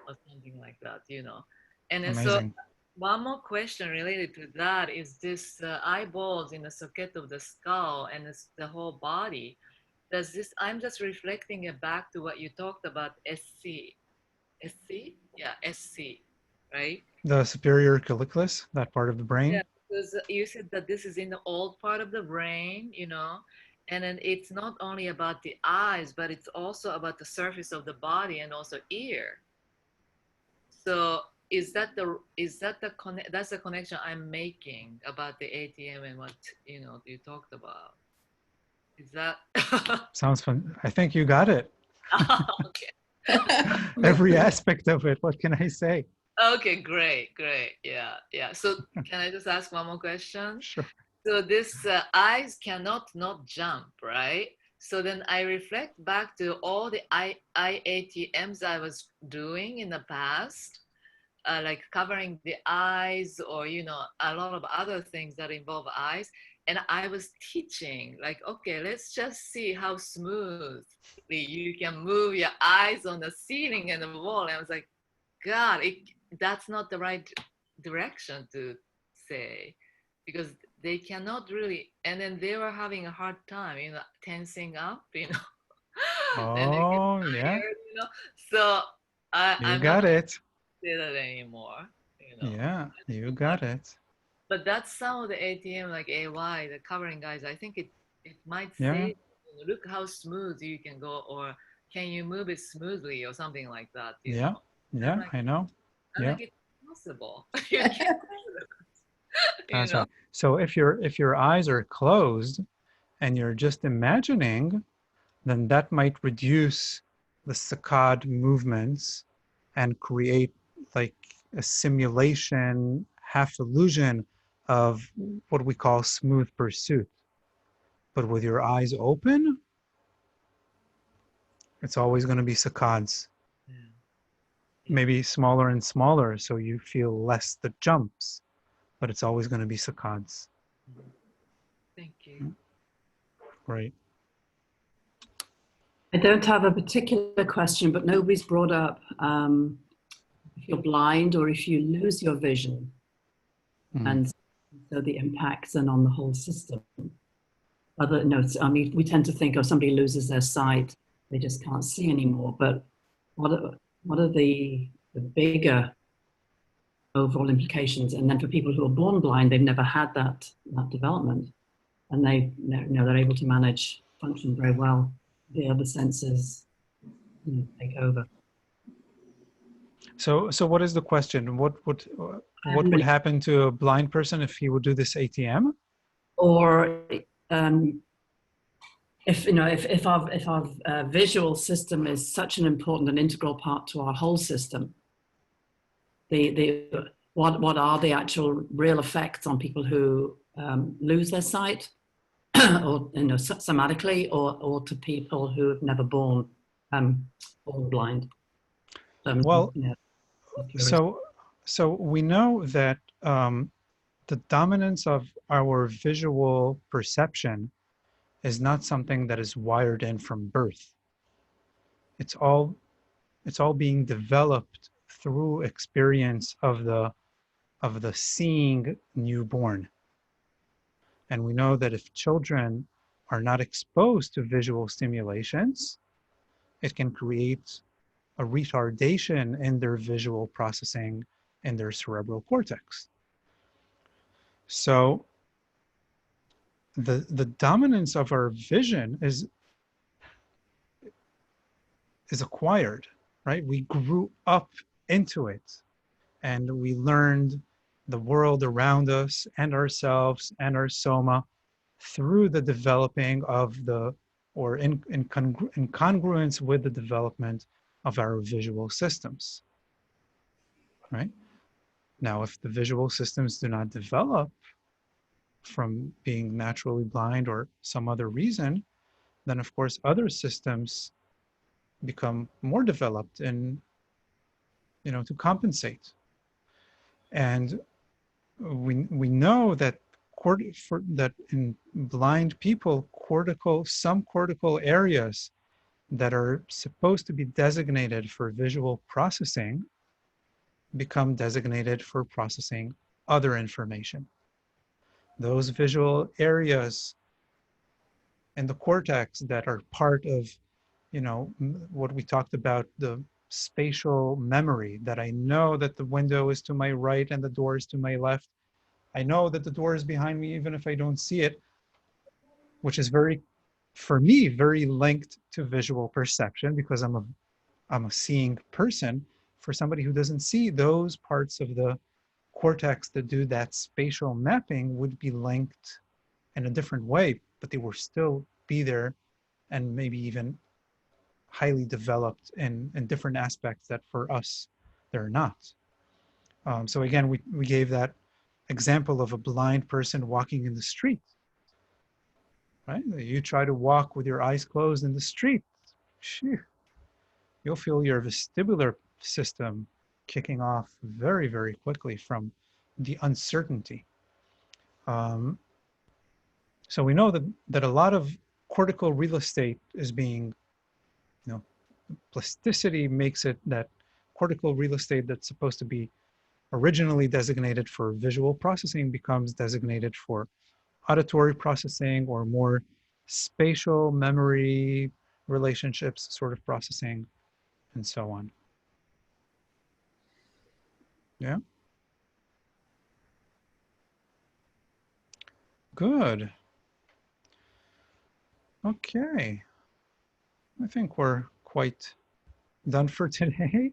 or something like that, you know. And then so Amazing. one more question related to that is this eyeballs in the socket of the skull and the whole body. Does this, I'm just reflecting it back to what you talked about, SC. SC? Yeah, SC, right? The superior colliculus, that part of the brain. Yeah, because you said that this is in the old part of the brain, you know, and then it's not only about the eyes, but it's also about the surface of the body and also ear. So that's the connection I'm making about the ATM and what, you know, you talked about. Is that? Sounds fun. I think you got it. Okay. Every aspect of it. What can I say? Okay, great. Yeah. So can I just ask one more question? Sure. So this eyes cannot not jump, right? So then I reflect back to all the IATMs I was doing in the past, like covering the eyes or, you know, a lot of other things that involve eyes. And I was teaching like, okay, let's just see how smoothly you can move your eyes on the ceiling and the wall. And I was like, God, that's not the right direction to say, because they cannot really, and then they were having a hard time, you know, tensing up, you know. Then they get Oh, yeah. tired, you know. So You I'm got not it. say that anymore, you know. Yeah, you got it. But that's some of the ATM, like AY, the covering guys. I think it might Yeah. say, you know, look how smooth you can go, or can you move it smoothly, or something like that. You Yeah. know? Yeah, like, I know. I'm Yeah. like, it's possible. You can't do that, you That's know? right. So if your eyes are closed and you're just imagining, then that might reduce the saccade movements and create like a simulation, half illusion of what we call smooth pursuit. But with your eyes open, it's always going to be saccades, Yeah. maybe smaller and smaller, so you feel less the jumps, but it's always going to be saccades. Thank you. Right. I don't have a particular question, but nobody's brought up if you're blind or if you lose your vision, and so the impacts and on the whole system. Other notes, I mean, we tend to think, oh, somebody loses their sight, they just can't see anymore. But what are the bigger overall implications? And then for people who are born blind, they've never had that development, and they're able to manage function very well. The other senses, you know, take over. So what is the question? What would happen to a blind person if he would do this ATM? Or if our visual system is such an important and integral part to our whole system, what are the actual real effects on people who lose their sight, or somatically, or to people who have never born blind? Well, so we know that the dominance of our visual perception is not something that is wired in from birth. It's all being developed through experience of the seeing newborn. And we know that if children are not exposed to visual stimulations, it can create a retardation in their visual processing in their cerebral cortex. So the dominance of our vision is acquired, right? We grew up into it, and we learned the world around us and ourselves and our soma through the developing of the, or in congruence with the development of our visual systems, right? Now, if the visual systems do not develop from being naturally blind or some other reason, then of course other systems become more developed and, to compensate. And we know that that in blind people, some cortical areas that are supposed to be designated for visual processing become designated for processing other information. Those visual areas in the cortex that are part of, what we talked about, the spatial memory, that I know that the window is to my right and the door is to my left. I know that the door is behind me even if I don't see it, which is for me, very linked to visual perception because I'm a seeing person. For somebody who doesn't see, those parts of the cortex that do that spatial mapping would be linked in a different way, but they will still be there and maybe even highly developed in different aspects that for us, they're not. So again, we gave that example of a blind person walking in the street, right? You try to walk with your eyes closed in the street, phew, you'll feel your vestibular system kicking off very, very quickly from the uncertainty. So we know that a lot of cortical real estate is being, plasticity makes it that cortical real estate that's supposed to be originally designated for visual processing becomes designated for auditory processing or more spatial memory relationships sort of processing and so on. Yeah. Good. Okay. I think we're quite done for today.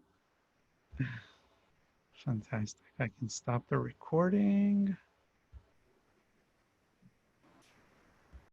Fantastic. I can stop the recording.